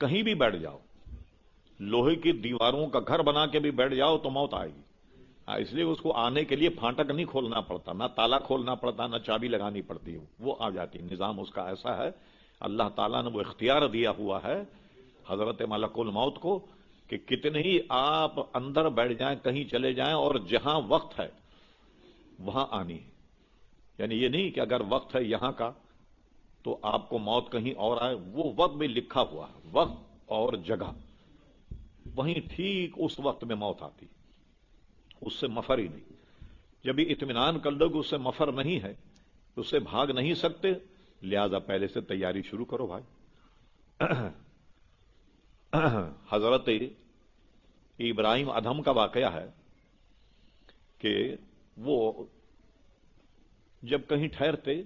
کہیں بھی بیٹھ جاؤ، لوہے کی دیواروں کا گھر بنا کے بھی بیٹھ جاؤ تو موت آئے گی. اس لیے اس کو آنے کے لیے پھاٹک نہیں کھولنا پڑتا، نہ تالا کھولنا پڑتا، نہ چابی لگانی پڑتی، وہ آ جاتی. نظام اس کا ایسا ہے، اللہ تعالیٰ نے وہ اختیار دیا ہوا ہے حضرت ملک الموت کو کہ کتنے ہی آپ اندر بیٹھ جائیں، کہیں چلے جائیں، اور جہاں وقت ہے وہاں آنی ہے. یعنی یہ نہیں کہ اگر وقت ہے یہاں کا تو آپ کو موت کہیں اور آئے. وہ وقت بھی لکھا ہوا ہے، وقت اور جگہ، وہیں ٹھیک اس وقت میں موت آتی، اس سے مفر ہی نہیں. جب یہ اطمینان کر لو کہ اس سے مفر نہیں ہے، اس سے بھاگ نہیں سکتے، لہذا پہلے سے تیاری شروع کرو بھائی. حضرت ابراہیم ادھم کا واقعہ ہے کہ وہ جب کہیں ٹھہرتے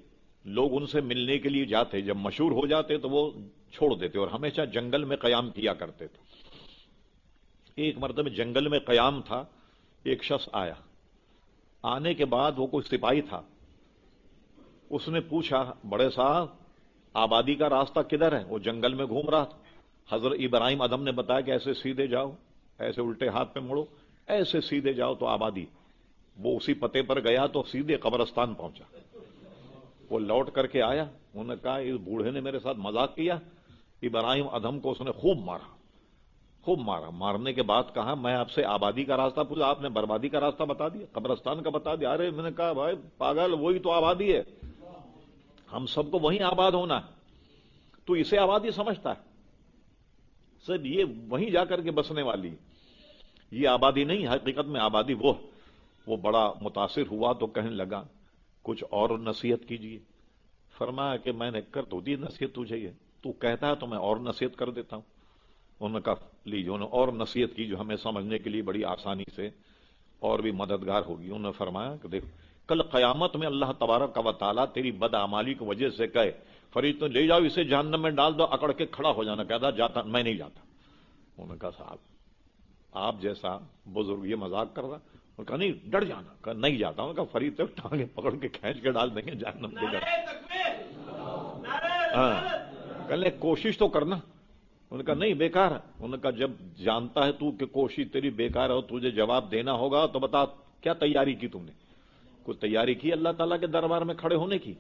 لوگ ان سے ملنے کے لیے جاتے، جب مشہور ہو جاتے تو وہ چھوڑ دیتے اور ہمیشہ جنگل میں قیام کیا کرتے تھے. ایک مرتبہ جنگل میں قیام تھا، ایک شخص آیا. آنے کے بعد وہ کوئی سپاہی تھا، اس نے پوچھا بڑے صاحب آبادی کا راستہ کدھر ہے؟ وہ جنگل میں گھوم رہا تھا. حضرت ابراہیم ادھم نے بتایا کہ ایسے سیدھے جاؤ، ایسے الٹے ہاتھ پہ مڑو، ایسے سیدھے جاؤ تو آبادی. وہ اسی پتے پر گیا تو سیدھے قبرستان پہنچا. وہ لوٹ کر کے آیا، انہوں نے کہا اس بوڑھے نے میرے ساتھ مذاق کیا. ابراہیم ادھم کو اس نے خوب مارا، خوب مارا. مارنے کے بعد کہا میں آپ سے آبادی کا راستہ پوچھا، آپ نے بربادی کا راستہ بتا دیا، قبرستان کا بتا دیا. ارے میں نے کہا بھائی پاگل، وہی تو آبادی ہے، ہم سب کو وہیں آباد ہونا ہے، تو اسے آبادی سمجھتا ہے. سب یہ وہیں جا کر کے بسنے والی، یہ آبادی نہیں. حقیقت میں آبادی وہ بڑا متاثر ہوا تو کہنے لگا کچھ اور نصیحت کیجیے. فرمایا کہ میں نے کر تو دی نصیحت تجھے، یہ تو کہتا ہے تو میں اور نصیحت کر دیتا ہوں. انہوں نے کہا لیجیے، انہوں نے اور نصیحت کی جو ہمیں سمجھنے کے لیے بڑی آسانی سے اور بھی مددگار ہوگی. انہوں نے فرمایا کہ دیکھ کل قیامت میں اللہ تبارک و تعالیٰ تیری بدعمالی کی وجہ سے کہے فرید تو لے جاؤ اسے جہنم میں ڈال دو، اکڑ کے کھڑا ہو جانا. کہتا جاتا میں نہیں جاتا. انہوں نے کہا صاحب آپ جیسا بزرگ یہ مذاق کر رہا. انہوں نے کہا نہیں ڈر جانا. کہا نہیں جاتا ہوں. کہا فرید تو ٹانگیں پکڑ کے کھینچ کے ڈال دیں گے جہنم دے گا. ہاں کہنے کوشش تو کرنا. انہوں نے کہا نہیں بیکار ہے. انہوں نے کہا جب جانتا ہے تو کہ کوشش تیری بیکار ہے اور تجھے جواب دینا ہوگا تو بتا کیا تیاری کی تم نے؟ کوئی تیاری کی اللہ تعالیٰ کے دربار میں کھڑے ہونے کی؟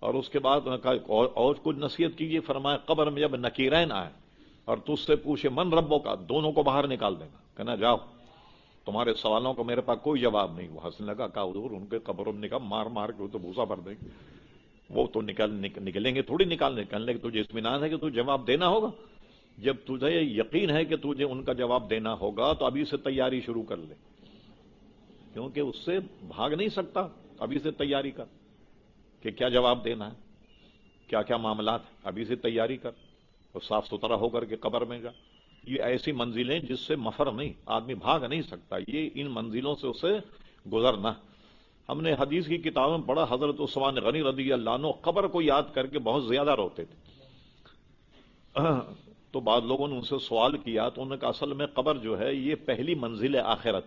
اور اس کے بعد انہوں نے کہا اور کچھ نصیحت کیجیے. فرمایا قبر میں جب نکیرین آئے اور تجھ سے پوچھے من ربوں کا، دونوں کو باہر نکال دینا. کہنا جاؤ تمہارے سوالوں کو میرے پاس کوئی جواب نہیں. وہ ہنسنے لگا. کہا حضور ان کے قبروں نے کہا مار مار کے وہ تو بھوسا بھر دیں گے، وہ تو نکلیں گے تھوڑی نکالنے. کہنے لگے تجھے اطمینان ہے کہ تجھے جواب دینا ہوگا؟ جب تجھے یقین ہے کہ تجھے ان کا جواب دینا ہوگا تو ابھی سے تیاری شروع کر لے، کیونکہ اس سے بھاگ نہیں سکتا. ابھی سے تیاری کر کہ کیا جواب دینا ہے، کیا کیا معاملات ہیں، ابھی سے تیاری کر اور صاف ستھرا ہو کر کے قبر میں جا. یہ ایسی منزلیں جس سے مفر نہیں، آدمی بھاگ نہیں سکتا. یہ ان منزلوں سے اسے گزرنا. ہم نے حدیث کی کتابوں میں پڑھا حضرت عثمان غنی رضی اللہ عنہ قبر کو یاد کر کے بہت زیادہ روتے تھے. تو بعض لوگوں نے ان سے سوال کیا تو انہوں نے کہا اصل میں قبر جو ہے یہ پہلی منزل ہے آخرت.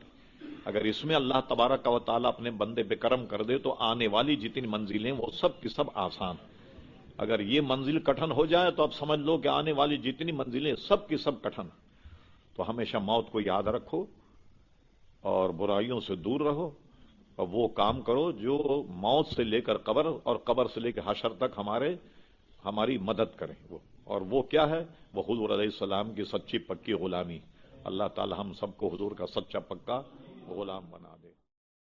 اگر اس میں اللہ تبارک و تعالیٰ اپنے بندے پہ کرم کر دے تو آنے والی جتنی منزلیں وہ سب کی سب آسان. اگر یہ منزل کٹھن ہو جائے تو اب سمجھ لو کہ آنے والی جتنی منزلیں سب کی سب کٹھن. تو ہمیشہ موت کو یاد رکھو اور برائیوں سے دور رہو اور وہ کام کرو جو موت سے لے کر قبر اور قبر سے لے کر حشر تک ہماری مدد کریں. وہ کیا ہے؟ وہ حضور علیہ السلام کی سچی پکی غلامی. اللہ تعالی ہم سب کو حضور کا سچا پکا غلام بنا دے.